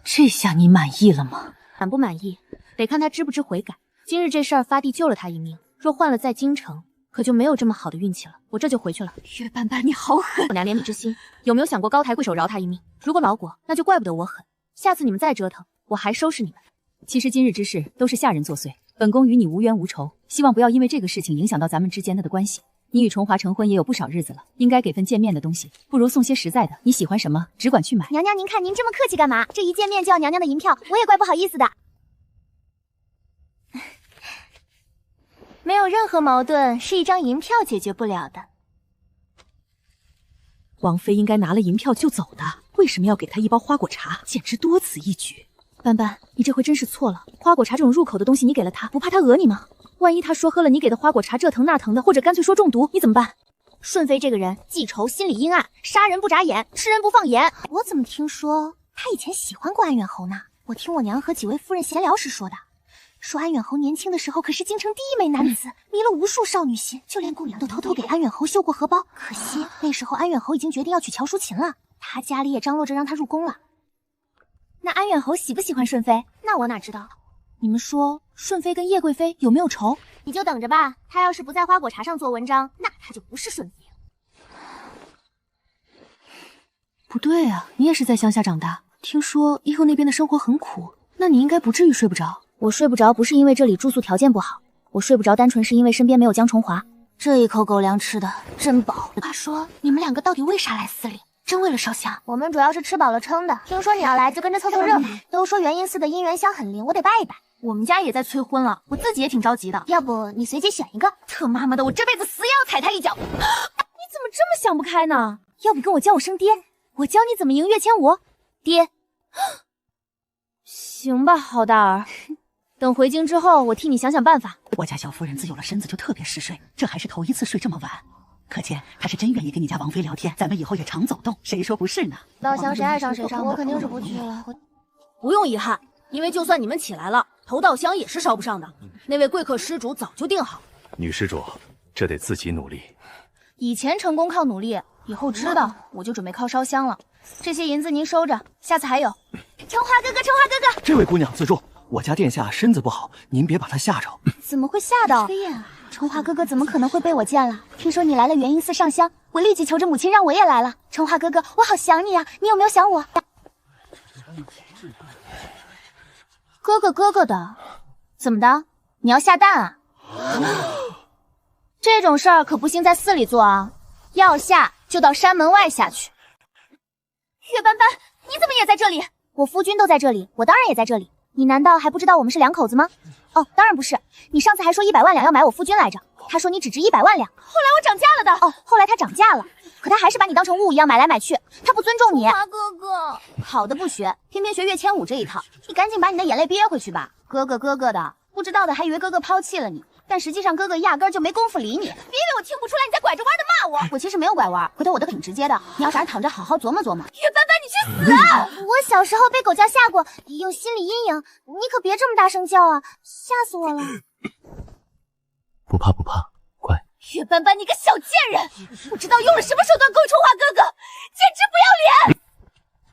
这下你满意了吗？满不满意，得看他知不知悔改。今日这事儿发帝救了他一命，若换了在京城，可就没有这么好的运气了。我这就回去了。月斑斑，你好狠！我娘怜悯之心，有没有想过高抬贵手饶他一命？如果老果，那就怪不得我狠。下次你们再折腾，我还收拾你们。其实今日之事都是下人作祟，本宫与你无冤无仇，希望不要因为这个事情影响到咱们之间的关系。你与崇华成婚也有不少日子了，应该给份见面的东西，不如送些实在的。你喜欢什么，只管去买。娘娘，您看您这么客气干嘛？这一见面就要娘娘的银票，我也怪不好意思的。没有任何矛盾是一张银票解决不了的。王妃应该拿了银票就走的，为什么要给她一包花果茶？简直多此一举。斑斑，你这回真是错了。花果茶这种入口的东西，你给了他，不怕他讹你吗？万一他说喝了你给的花果茶这疼那疼的，或者干脆说中毒，你怎么办？顺妃这个人记仇心理阴暗，杀人不眨眼，吃人不放盐。我怎么听说他以前喜欢过安远侯呢？我听我娘和几位夫人闲聊时说的，说安远侯年轻的时候可是京城第一美男子，迷了无数少女心，就连姑娘都偷偷给安远侯绣过荷包。可惜那时候安远侯已经决定要娶乔淑琴了，他家里也张罗着让他入宫了。那安远侯喜不喜欢顺妃？那我哪知道。你们说顺妃跟叶贵妃有没有仇？你就等着吧，他要是不在花果茶上做文章，那他就不是顺妃了。不对啊，你也是在乡下长大，听说伊贺那边的生活很苦，那你应该不至于睡不着。我睡不着不是因为这里住宿条件不好，我睡不着单纯是因为身边没有江崇华。这一口狗粮吃的真饱。话说你们2个到底为啥来寺里？真为了烧香？我们主要是吃饱了撑的。听说你要来，就跟着凑凑热闹。都说元音寺的姻缘香很灵，我得拜一拜。我们家也在催婚了，我自己也挺着急的。要不你随机选一个？特妈妈的，我这辈子死也要踩他一脚。你怎么这么想不开呢？要不跟我叫我声爹，我教你怎么赢跃千舞。爹，行吧，好大儿。等回京之后，我替你想想办法。我家小夫人自有了身子就特别嗜睡，这还是头一次睡这么晚，可见她是真愿意跟你家王妃聊天。咱们以后也常走动，谁说不是呢？稻香谁爱上谁上，我肯定是不去了。不用遗憾，因为就算你们起来了，头稻香也是烧不上的。那位贵客施主早就定好。女施主，这得自己努力。以前成功靠努力，以后知道我就准备靠烧香了。这些银子您收着，下次还有。成华哥哥，成华哥哥，这位姑娘自重，我家殿下身子不好，您别把他吓着。怎么会吓到？成华哥哥怎么可能会被我见了？听说你来了元音寺上香，我立即求着母亲让我也来了。成华哥哥，我好想你啊，你有没有想我？哥哥的，怎么的？你要下蛋啊？这种事儿可不兴在寺里做啊，要下就到山门外下去。月斑斑，你怎么也在这里？我夫君都在这里，我当然也在这里。你难道还不知道我们是2口子吗？哦，当然不是。你上次还说100万两要买我夫君来着，他说你只值100万两。后来我涨价了的。哦，后来他涨价了，可他还是把你当成物一样买来买去，他不尊重你。华哥哥，好的不学，偏偏学跃千舞这一套，你赶紧把你的眼泪憋回去吧。哥哥的，不知道的还以为哥哥抛弃了你。但实际上哥哥压根就没工夫理你。别以为我听不出来你在拐着弯的骂我，我其实没有拐弯，回头我都挺直接的。你要是躺着好好琢磨琢磨。岳斑斑，你去死啊！我小时候被狗叫吓过，有心理阴影，你可别这么大声叫啊，吓死我了。不怕不怕，乖。岳斑斑，你个小贱人，不知道用了什么手段勾春花哥哥，简直不要脸！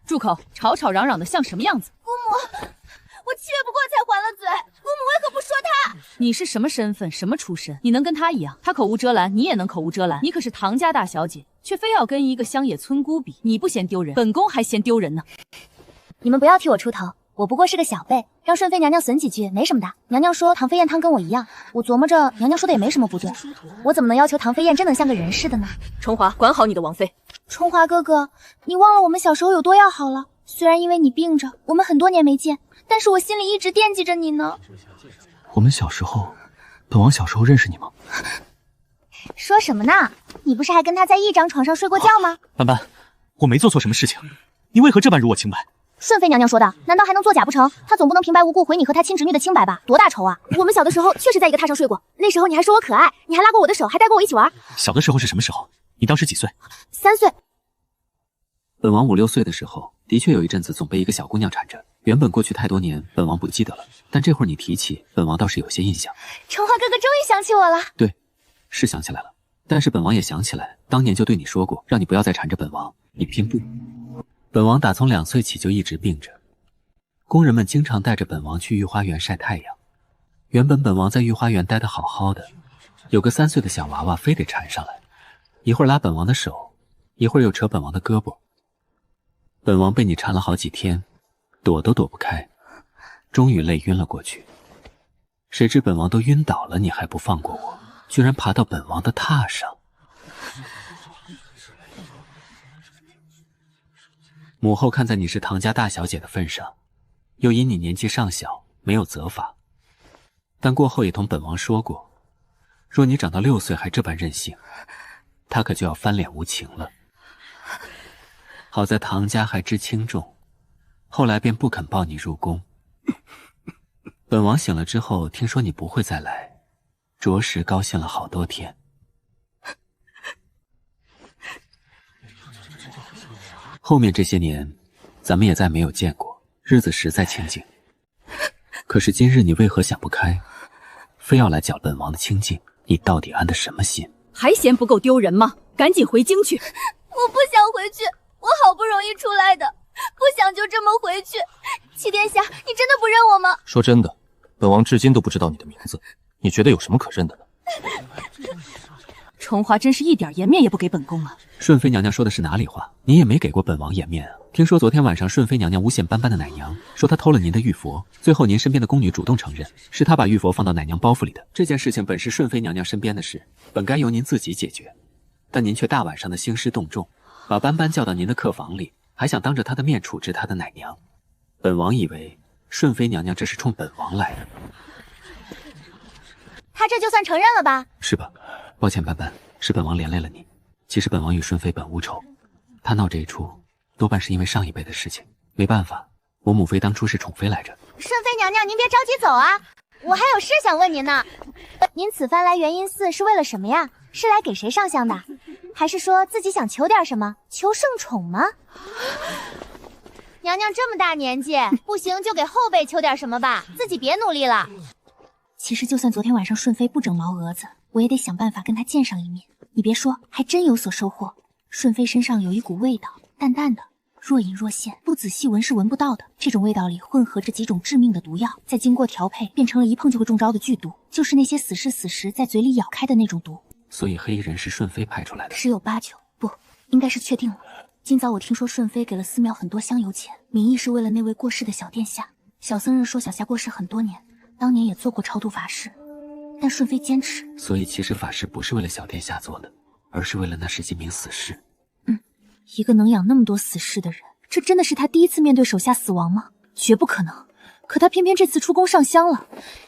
住口！吵吵嚷嚷的像什么样子？姑母，我7月不过才还了嘴，姑母为何不说他？你是什么身份，什么出身？你能跟他一样？他口无遮拦，你也能口无遮拦。你可是唐家大小姐，却非要跟一个乡野村姑比，你不嫌丢人，本宫还嫌丢人呢。你们不要替我出头，我不过是个小辈，让顺妃娘娘损几句没什么的。娘娘说唐飞燕汤跟我一样，我琢磨着娘娘说的也没什么不对，我怎么能要求唐飞燕真能像个人似的呢？重华，管好你的王妃。春华哥哥，你忘了我们小时候有多要好了？虽然因为你病着，我们很多年没见，但是我心里一直惦记着你呢。我们小时候，本王小时候认识你吗？说什么呢？你不是还跟他在一张床上睡过觉吗？斑斑，我没做错什么事情，你为何这般辱我清白？顺妃娘娘说的，难道还能作假不成？她总不能平白无故毁你和她亲侄女的清白吧？多大仇啊！我们小的时候确实在一个榻上睡过，那时候你还说我可爱，你还拉过我的手，还带过我一起玩。小的时候是什么时候？你当时几岁？3岁。本王5、6岁的时候，的确有一阵子总被一个小姑娘缠着。原本过去太多年，本王不记得了，但这会儿你提起，本王倒是有些印象。成华哥哥终于想起我了。对，是想起来了，但是本王也想起来，当年就对你说过，让你不要再缠着本王，你偏不。本王打从2岁起就一直病着，工人们经常带着本王去御花园晒太阳。原本本王在御花园待得好好的，有个3岁的小娃娃非得缠上来，一会儿拉本王的手，一会儿又扯本王的胳膊。本王被你缠了好几天，躲都躲不开，终于累晕了过去。谁知本王都晕倒了，你还不放过我，居然爬到本王的榻上。母后看在你是唐家大小姐的份上，又因你年纪尚小，没有责罚，但过后也同本王说过，若你长到6岁还这般任性，她可就要翻脸无情了。好在唐家还知轻重，后来便不肯抱你入宫。本王醒了之后，听说你不会再来，着实高兴了好多天。后面这些年，咱们也再没有见过，日子实在清静。可是今日你为何想不开，非要来搅本王的清静？你到底安的什么心？还嫌不够丢人吗？赶紧回京去！我不想回去，我好不容易出来的，不想就这么回去。齐殿下，你真的不认我吗？说真的，本王至今都不知道你的名字，你觉得有什么可认的呢？重华真是一点颜面也不给本宫了。顺妃娘娘说的是哪里话？你也没给过本王颜面啊！听说昨天晚上顺妃娘娘诬陷斑斑的奶娘，说她偷了您的玉佛，最后您身边的宫女主动承认，是她把玉佛放到奶娘包袱里的。这件事情本是顺妃娘娘身边的事，本该由您自己解决，但您却大晚上的兴师动众，把斑斑叫到您的客房里，还想当着她的面处置她的奶娘。本王以为顺妃娘娘这是冲本王来的。她这就算承认了吧？是吧？抱歉斑斑，是本王连累了你。其实本王与顺妃本无仇，她闹这一出多半是因为上一辈的事情，没办法，我母妃当初是宠妃来着。顺妃娘娘，您别着急走啊，我还有事想问您呢。您此番来元阴寺是为了什么呀？是来给谁上香的？还是说自己想求点什么，求圣宠吗？娘娘这么大年纪，不行就给后辈求点什么吧，自己别努力了。其实就算昨天晚上顺妃不整毛蛾子，我也得想办法跟她见上一面。你别说，还真有所收获。顺妃身上有一股味道，淡淡的，若隐若现，不仔细闻是闻不到的。这种味道里混合着几种致命的毒药，再经过调配，变成了一碰就会中招的剧毒，就是那些死士死时在嘴里咬开的那种毒。所以黑衣人是顺妃派出来的？十有八九，不，应该是确定了。今早我听说顺妃给了寺庙很多香油钱，名义是为了那位过世的小殿下。小僧人说小夏过世很多年，当年也做过超度法事，但顺妃坚持。所以其实法事不是为了小殿下做的，而是为了那10几名死士。一个能养那么多死士的人，这真的是他第一次面对手下死亡吗？绝不可能。可他偏偏这次出宫上香了。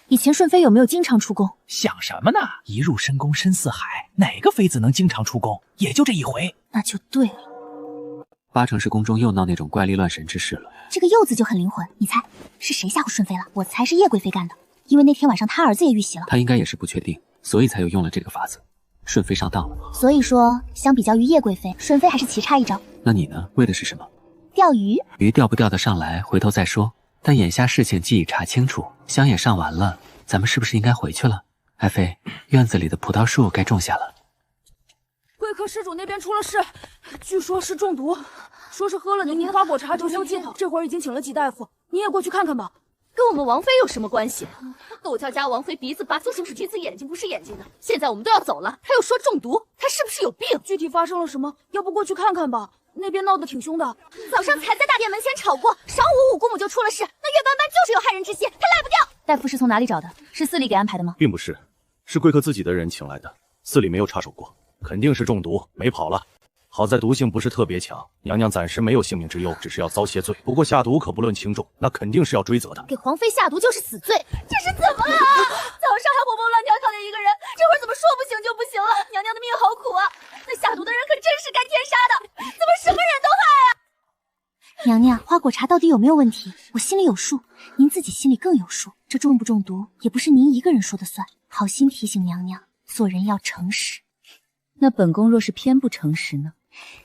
以前顺妃有没有经常出宫？想什么呢？一入深宫深似海，哪个妃子能经常出宫？也就这一回。那就对了。八成是宫中又闹那种怪力乱神之事了。这个柚子就很灵魂，你猜是谁吓唬顺妃了？我猜是叶贵妃干的。因为那天晚上他儿子也遇袭了。他应该也是不确定，所以才又用了这个法子。顺妃上当了。所以说，相比较于叶贵妃，顺妃还是棋差一招。那你呢？为的是什么？钓鱼。鱼钓不钓得上来，回头再说。但眼下事情既已查清楚，香也上完了，咱们是不是应该回去了？爱妃，院子里的葡萄树该种下了。贵客施主那边出了事，据说是中毒，说是喝了柠檬花果茶就消气。这会儿已经请了几大夫，你也过去看看吧。跟我们王妃有什么关系？窦家家王妃鼻子拔出就是鼻子，眼睛不是眼睛的。现在我们都要走了，他又说中毒，他是不是有病？具体发生了什么？要不过去看看吧，那边闹得挺凶的。早上才在大殿门前吵过，晌午我姑母就出了事。那岳斑斑就是有害人之心，他赖不掉。大夫是从哪里找的？是寺里给安排的吗？并不是，是贵客自己的人请来的，寺里没有插手过，肯定是中毒，没跑了。好在毒性不是特别强，娘娘暂时没有性命之忧，只是要遭些罪。不过下毒可不论轻重，那肯定是要追责的。给皇妃下毒就是死罪，这是怎么了？早上还活蹦乱跳跳的一个人，这会儿怎么说不行就不行了？娘娘的命好苦啊！那下毒的人可真是干天杀的，怎么什么人都害啊？娘娘，花果茶到底有没有问题？我心里有数，您自己心里更有数。这中不中毒，也不是您一个人说的算。好心提醒娘娘，做人要诚实。那本宫若是偏不诚实呢？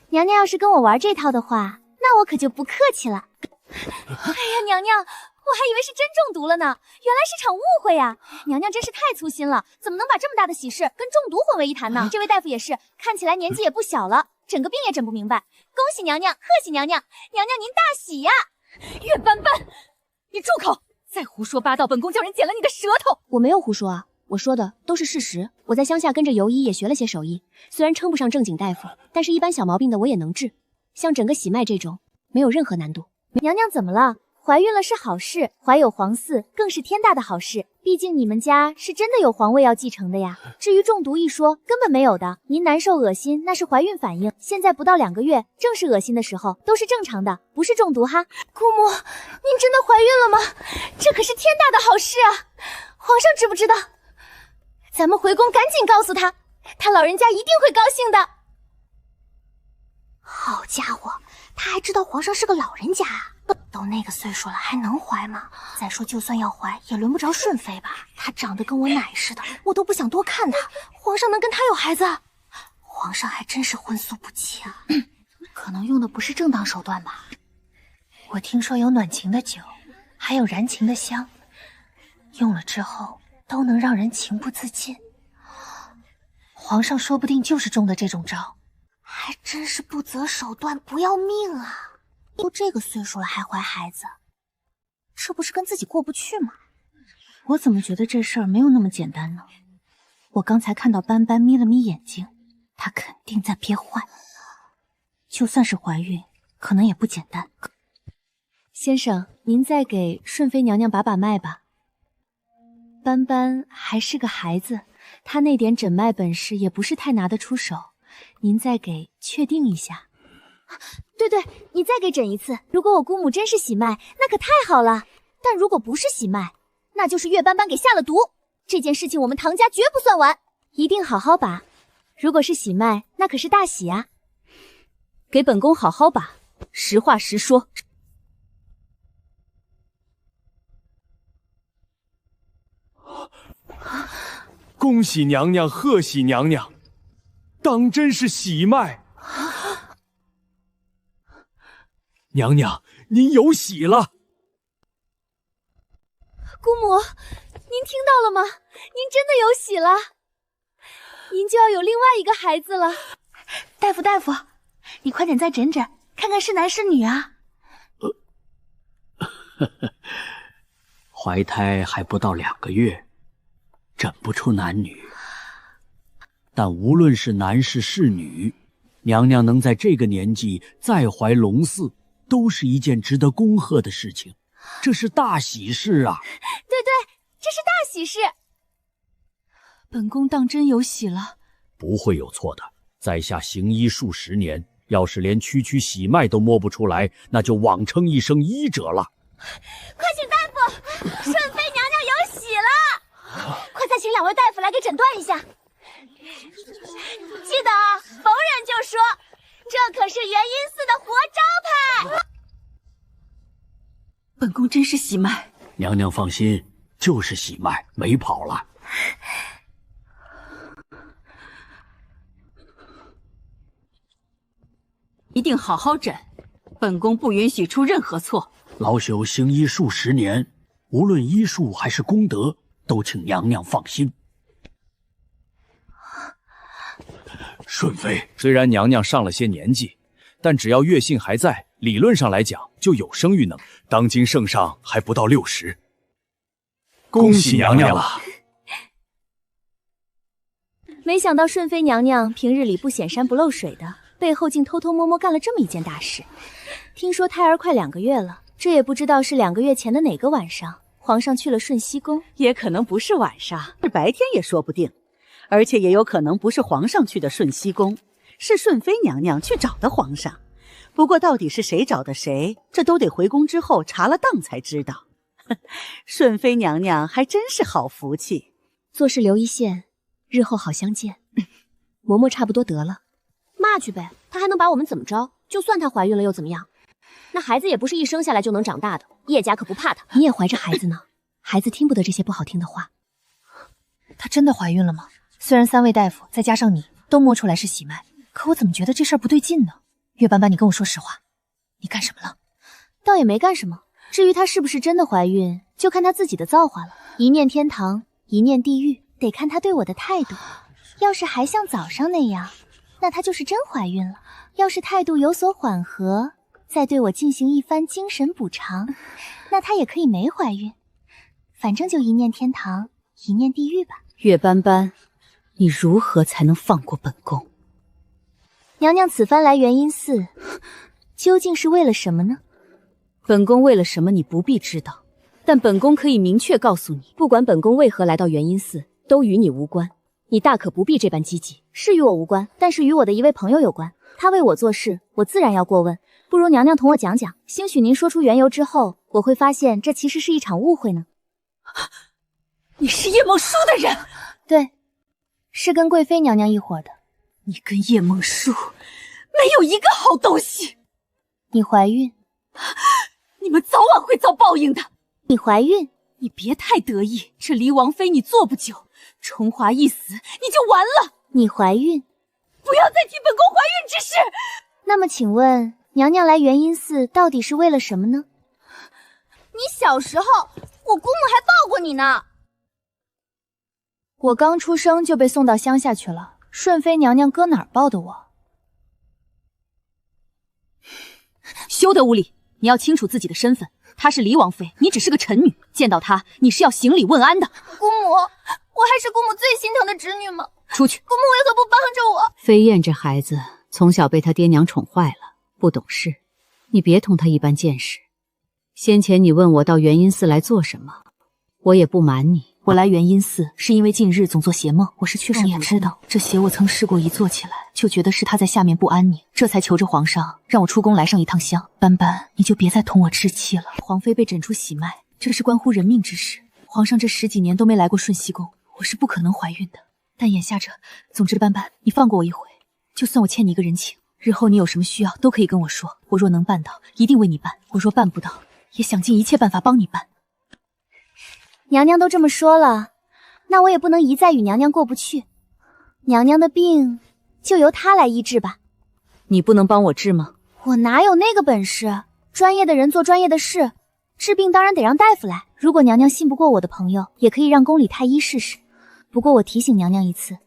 娘娘要是跟我玩这套的话，那我可就不客气了。哎呀，娘娘，我还以为是真中毒了呢，原来是场误会呀！娘娘真是太粗心了，怎么能把这么大的喜事跟中毒混为一谈呢？这位大夫也是，看起来年纪也不小了，整个病也诊不明白。恭喜娘娘，贺喜娘娘，娘娘您大喜呀！岳斑斑，你住口！再胡说八道，本宫叫人剪了你的舌头！我没有胡说啊。我说的都是事实，我在乡下跟着游医也学了些手艺，虽然称不上正经大夫，但是一般小毛病的我也能治，像整个喜脉这种，没有任何难度。娘娘怎么了？怀孕了是好事，怀有皇嗣更是天大的好事，毕竟你们家是真的有皇位要继承的呀。至于中毒一说，根本没有的，您难受恶心那是怀孕反应，现在不到2个月，正是恶心的时候，都是正常的，不是中毒哈。姑母，您真的怀孕了吗？这可是天大的好事啊！皇上知不知道？咱们回宫赶紧告诉他，他老人家一定会高兴的。好家伙，他还知道皇上是个老人家啊！都那个岁数了，还能怀吗？再说，就算要怀，也轮不着顺妃吧？她长得跟我奶似的，我都不想多看她。皇上能跟她有孩子？皇上还真是荤素不忌啊！可能用的不是正当手段吧？我听说有暖情的酒，还有燃情的香，用了之后都能让人情不自禁。皇上说不定就是中的这种招，还真是不择手段，不要命啊！都这个岁数了还怀孩子，这不是跟自己过不去吗？我怎么觉得这事儿没有那么简单呢？我刚才看到斑斑眯了眯眼睛，她肯定在憋坏。就算是怀孕，可能也不简单。先生，您再给顺妃娘娘把把脉吧。斑斑还是个孩子，她那点诊脉本事也不是太拿得出手，您再给确定一下。对，你再给诊一次。如果我姑母真是喜脉，那可太好了。但如果不是喜脉，那就是岳斑斑给下了毒。这件事情我们唐家绝不算完，一定好好把。如果是喜脉，那可是大喜啊！给本宫好好把，实话实说。恭喜娘娘，贺喜娘娘，当真是喜脉！娘娘，您有喜了！姑母，您听到了吗？您真的有喜了，您就要有另外一个孩子了。大夫，你快点再诊诊，看看是男是女啊！怀胎还不到2个月，诊不出男女。但无论是男是女，娘娘能在这个年纪再怀龙嗣，都是一件值得恭贺的事情，这是大喜事啊！对，这是大喜事。本宫当真有喜了，不会有错的。在下行医数10年，要是连区喜脉都摸不出来，那就枉称一声医者了。快请大夫，顺妃娘娘有喜了！快再请2位大夫来给诊断一下。记得啊，逢人就说，这可是元阴寺的活招牌。本宫真是喜脉。娘娘放心，就是喜脉没跑了。一定好好诊，本宫不允许出任何错。老朽行医数十年，无论医术还是功德，都请娘娘放心。顺妃，虽然娘娘上了些年纪，但只要月信还在，理论上来讲就有生育能力。当今圣上还不到60，恭喜娘娘了。没想到顺妃娘娘平日里不显山不露水的，背后竟偷偷摸摸干了这么一件大事。听说胎儿快2个月了，这也不知道是2个月前的哪个晚上，皇上去了顺熙宫，也可能不是晚上，是白天也说不定。而且也有可能不是皇上去的顺熙宫，是顺妃娘娘去找的皇上。不过到底是谁找的谁，这都得回宫之后查了当才知道。顺妃娘娘还真是好福气，做事留一线，日后好相见。嬷嬷差不多得了，骂去呗，她还能把我们怎么着？就算她怀孕了又怎么样？那孩子也不是一生下来就能长大的，叶家可不怕她。你也怀着孩子呢，孩子听不得这些不好听的话。她真的怀孕了吗？虽然3位大夫再加上你都摸出来是喜脉，可我怎么觉得这事儿不对劲呢？月斑斑，你跟我说实话，你干什么了？倒也没干什么，至于她是不是真的怀孕，就看她自己的造化了。一念天堂，一念地狱，得看她对我的态度。要是还像早上那样，那她就是真怀孕了；要是态度有所缓和，再对我进行一番精神补偿，那她也可以没怀孕。反正就一念天堂，一念地狱吧。月斑斑，你如何才能放过本宫？娘娘此番来元阴寺，究竟是为了什么呢？本宫为了什么你不必知道，但本宫可以明确告诉你，不管本宫为何来到元阴寺，都与你无关。你大可不必这般积极。是与我无关，但是与我的一位朋友有关。他为我做事，我自然要过问。不如娘娘同我讲讲，兴许您说出缘由之后，我会发现这其实是一场误会呢。你是叶梦舒的人？对，是跟贵妃娘娘一伙的。你跟叶梦舒没有一个好东西。你怀孕，你们早晚会遭报应的。你怀孕，你别太得意，这离王妃你做不久，重华一死你就完了。你怀孕，不要再提本宫怀孕之事。那么请问娘娘来元阴寺到底是为了什么呢？你小时候，我姑母还抱过你呢。我刚出生就被送到乡下去了，顺妃娘娘搁哪儿抱的我？休得无礼！你要清楚自己的身份，她是离王妃，你只是个臣女，见到她你是要行礼问安的。姑母，我还是姑母最心疼的侄女吗？出去！姑母为何不帮着我？飞燕这孩子从小被她爹娘宠坏了，不懂事，你别同她一般见识。先前你问我到元阴寺来做什么，我也不瞒你，我来元阴寺是因为近日总做邪梦，我是确实也知道这邪我曾试过一做起来，就觉得是他在下面不安宁，这才求着皇上让我出宫来上一趟香。斑斑，你就别再同我置气了。皇妃被诊出喜脉，这是关乎人命之事。皇上这10几年都没来过顺熙宫，我是不可能怀孕的。但眼下这，总之斑斑，你放过我一回，就算我欠你一个人情。日后你有什么需要都可以跟我说，我若能办到，一定为你办；我若办不到，也想尽一切办法帮你办。娘娘都这么说了，那我也不能一再与娘娘过不去。娘娘的病就由她来医治吧。你不能帮我治吗？我哪有那个本事？专业的人做专业的事，治病当然得让大夫来。如果娘娘信不过我的朋友，也可以让宫里太医试试。不过我提醒娘娘一次，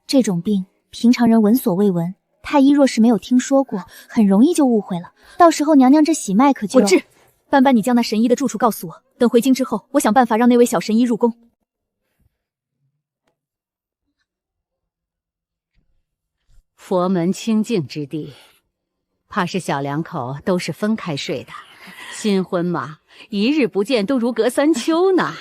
这种病平常人闻所未闻，太医若是没有听说过，很容易就误会了。到时候娘娘这喜脉可就……我治。斑斑，你将那神医的住处告诉我，等回京之后，我想办法让那位小神医入宫。佛门清净之地，怕是小两口都是分开睡的。新婚嘛，一日不见都如隔三秋呢。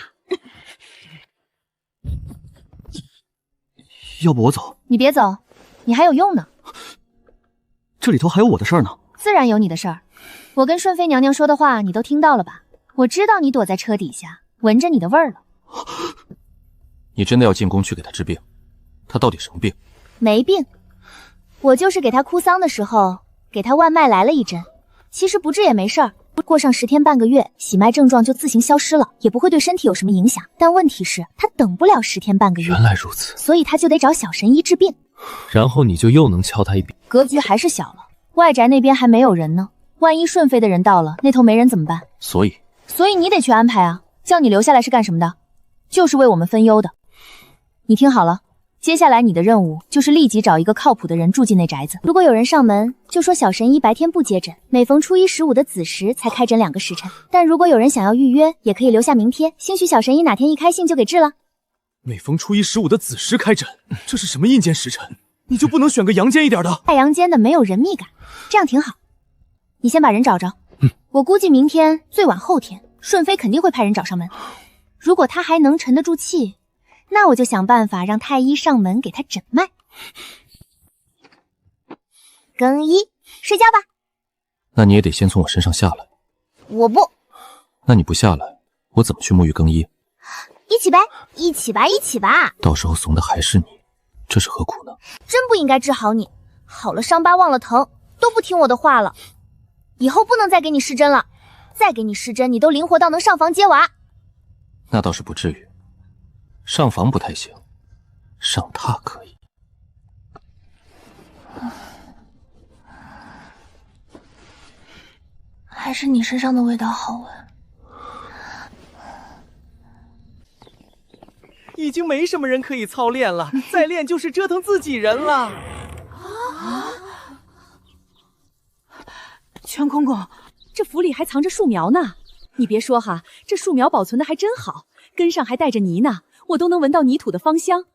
要不我走？你别走，你还有用呢。这里头还有我的事儿呢。自然有你的事儿。我跟顺妃娘娘说的话你都听到了吧？我知道你躲在车底下闻着你的味儿了。你真的要进宫去给他治病？他到底什么病？没病，我就是给他哭丧的时候给他万脉来了一针。其实不治也没事儿，过上10天半个月，喜脉症状就自行消失了，也不会对身体有什么影响。但问题是，他等不了10天半个月，原来如此，所以他就得找小神医治病。然后你就又能敲他一笔。格局还是小了，外宅那边还没有人呢，万一顺飞的人到了，那头没人怎么办？所以你得去安排啊。叫你留下来是干什么的？就是为我们分忧的。你听好了，接下来你的任务就是立即找一个靠谱的人住进那宅子。如果有人上门，就说小神医白天不接诊，每逢初1、15的子时才开诊2个时辰。但如果有人想要预约，也可以留下名帖，兴许小神医哪天一开信就给治了。每逢初1、15的子时开诊，这是什么阴间时辰？你就不能选个阳间一点的？太阳间的没有人密感，这样挺好。你先把人找着，我估计明天最晚后天，顺飞肯定会派人找上门。如果他还能沉得住气，那我就想办法让太医上门给他诊脉。更衣，睡觉吧。那你也得先从我身上下来。我不。那你不下来，我怎么去沐浴更衣？一起呗，一起吧，一起吧。到时候怂的还是你，这是何苦呢？真不应该治好你，好了伤疤忘了疼，都不听我的话了。以后不能再给你施针了，再给你施针，你都灵活到能上房接娃。那倒是不至于，上房不太行，上榻可以。还是你身上的味道好闻。已经没什么人可以操练了，再练就是折腾自己人了。全公公，这府里还藏着树苗呢。你别说哈，这树苗保存的还真好，根上还带着泥呢，我都能闻到泥土的芳香。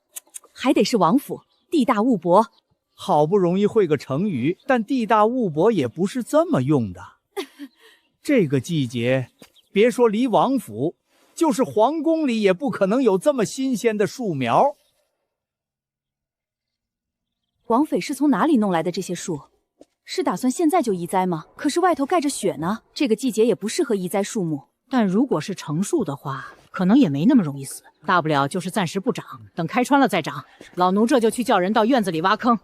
还得是王府，地大物博。好不容易会个成语，但地大物博也不是这么用的。这个季节，别说离王府，就是皇宫里也不可能有这么新鲜的树苗。王妃是从哪里弄来的这些树？是打算现在就移栽吗？可是外头盖着雪呢，这个季节也不适合移栽树木。但如果是成树的话，可能也没那么容易死，大不了就是暂时不长，等开春了再长。老奴这就去叫人到院子里挖坑。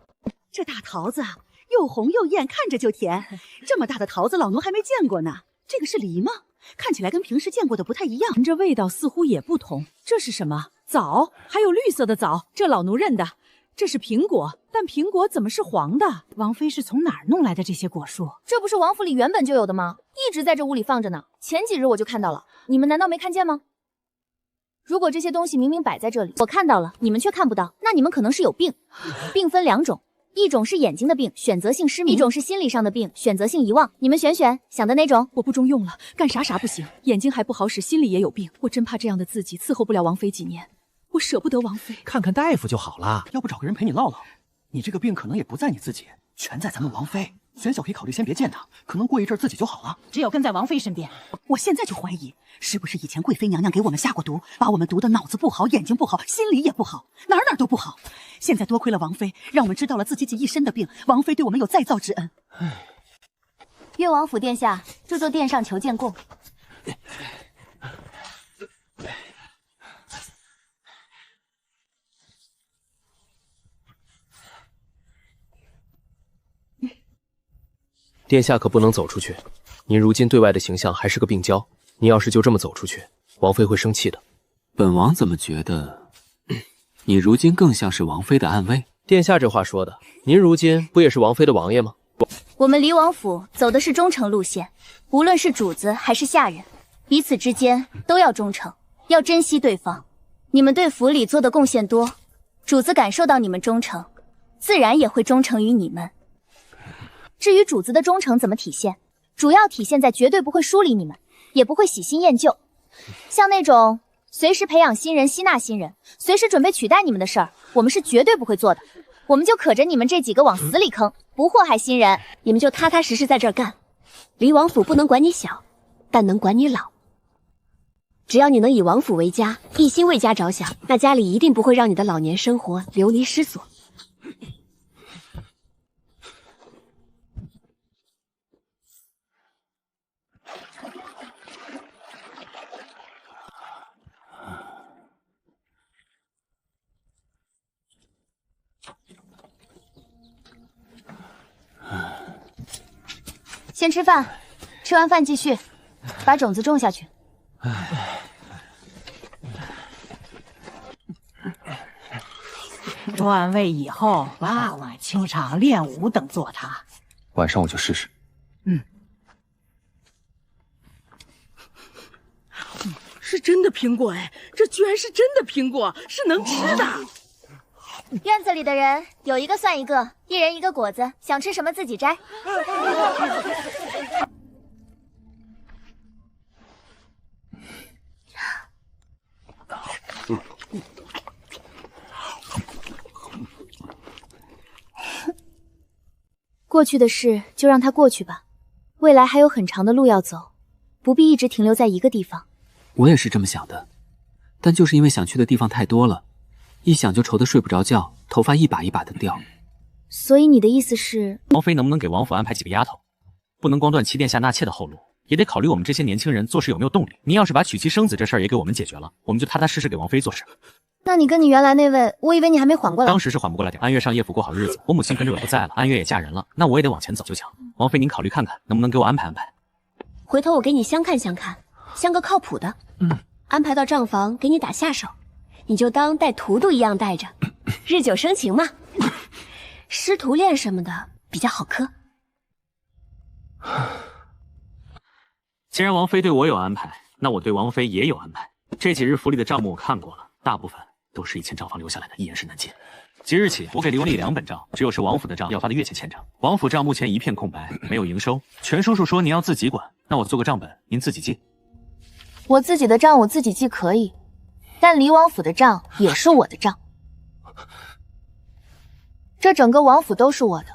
这大桃子又红又艳，看着就甜。这么大的桃子，老奴还没见过呢。这个是梨吗？看起来跟平时见过的不太一样，这味道似乎也不同。这是什么？枣，还有绿色的枣，这老奴认得。这是苹果，但苹果怎么是黄的？王妃是从哪儿弄来的这些果树？这不是王府里原本就有的吗？一直在这屋里放着呢。前几日我就看到了，你们难道没看见吗？如果这些东西明明摆在这里，我看到了，你们却看不到，那你们可能是有病。病分2种，一种是眼睛的病，选择性失明；一种是心理上的病，选择性遗忘。你们选，想的哪种？我不中用了，干啥不行，眼睛还不好使，心里也有病。我真怕这样的自己伺候不了王妃几年，我舍不得王妃。看看大夫就好了，要不找个人陪你唠唠。你这个病可能也不在你自己，全在咱们王妃。玄小可以考虑先别见她，可能过一阵自己就好了。只有跟在王妃身边。我现在就怀疑，是不是以前贵妃娘娘给我们下过毒，把我们毒的脑子不好，眼睛不好，心里也不好，哪儿都不好。现在多亏了王妃，让我们知道了自己一身的病，王妃对我们有再造之恩。越王府殿下，这座殿上求见供。殿下可不能走出去，您如今对外的形象还是个病娇，您要是就这么走出去，王妃会生气的。本王怎么觉得，你如今更像是王妃的暗卫？殿下这话说的，您如今不也是王妃的王爷吗？我们离王府走的是忠诚路线，无论是主子还是下人，彼此之间都要忠诚，要珍惜对方。你们对府里做的贡献多，主子感受到你们忠诚，自然也会忠诚于你们。至于主子的忠诚怎么体现，主要体现在绝对不会疏离你们，也不会喜新厌旧。像那种随时培养新人、吸纳新人，随时准备取代你们的事儿，我们是绝对不会做的。我们就可着你们这几个往死里坑，不祸害新人。你们就踏踏实实在这儿干。离王府不能管你小，但能管你老。只要你能以王府为家，一心为家着想，那家里一定不会让你的老年生活流离失所。先吃饭，吃完饭继续，把种子种下去。段位以后，娃娃、清场、练武等做它。晚上我就试试。是真的苹果哎，这居然是真的苹果，是能吃的。院子里的人有一个算一个，一人一个果子，想吃什么自己摘。过去的事就让它过去吧，未来还有很长的路要走，不必一直停留在一个地方。我也是这么想的，但就是因为想去的地方太多了，一想就愁得睡不着觉，头发一把一把的掉。所以你的意思是，王妃能不能给王府安排几个丫头？不能光断齐殿下纳妾的后路，也得考虑我们这些年轻人做事有没有动力。您要是把娶妻生子这事儿也给我们解决了，我们就踏踏实实给王妃做事。那你跟你原来那位，我以为你还没缓过来。当时是缓不过来点。安月上叶府过好日子，我母亲跟着我不在了，安月也嫁人了，那我也得往前走就强。王妃您考虑看看，能不能给我安排安排？回头我给你相看相看，相个靠谱的。安排到账房给你打下手，你就当带荼毒一样带着，日久生情嘛。师徒恋什么的比较好磕。既然王妃对我有安排，那我对王妃也有安排。这几日府里的账目我看过了，大部分都是以前账房留下来的，一言是难尽。即日起，我给刘丽2本账，只有是王府的账要发的月前欠账。王府账目前一片空白，没有营收。全叔叔说您要自己管，那我做个账本，您自己记。我自己的账我自己记可以，但离王府的账也是我的账。这整个王府都是我的，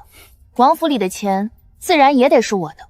王府里的钱自然也得是我的。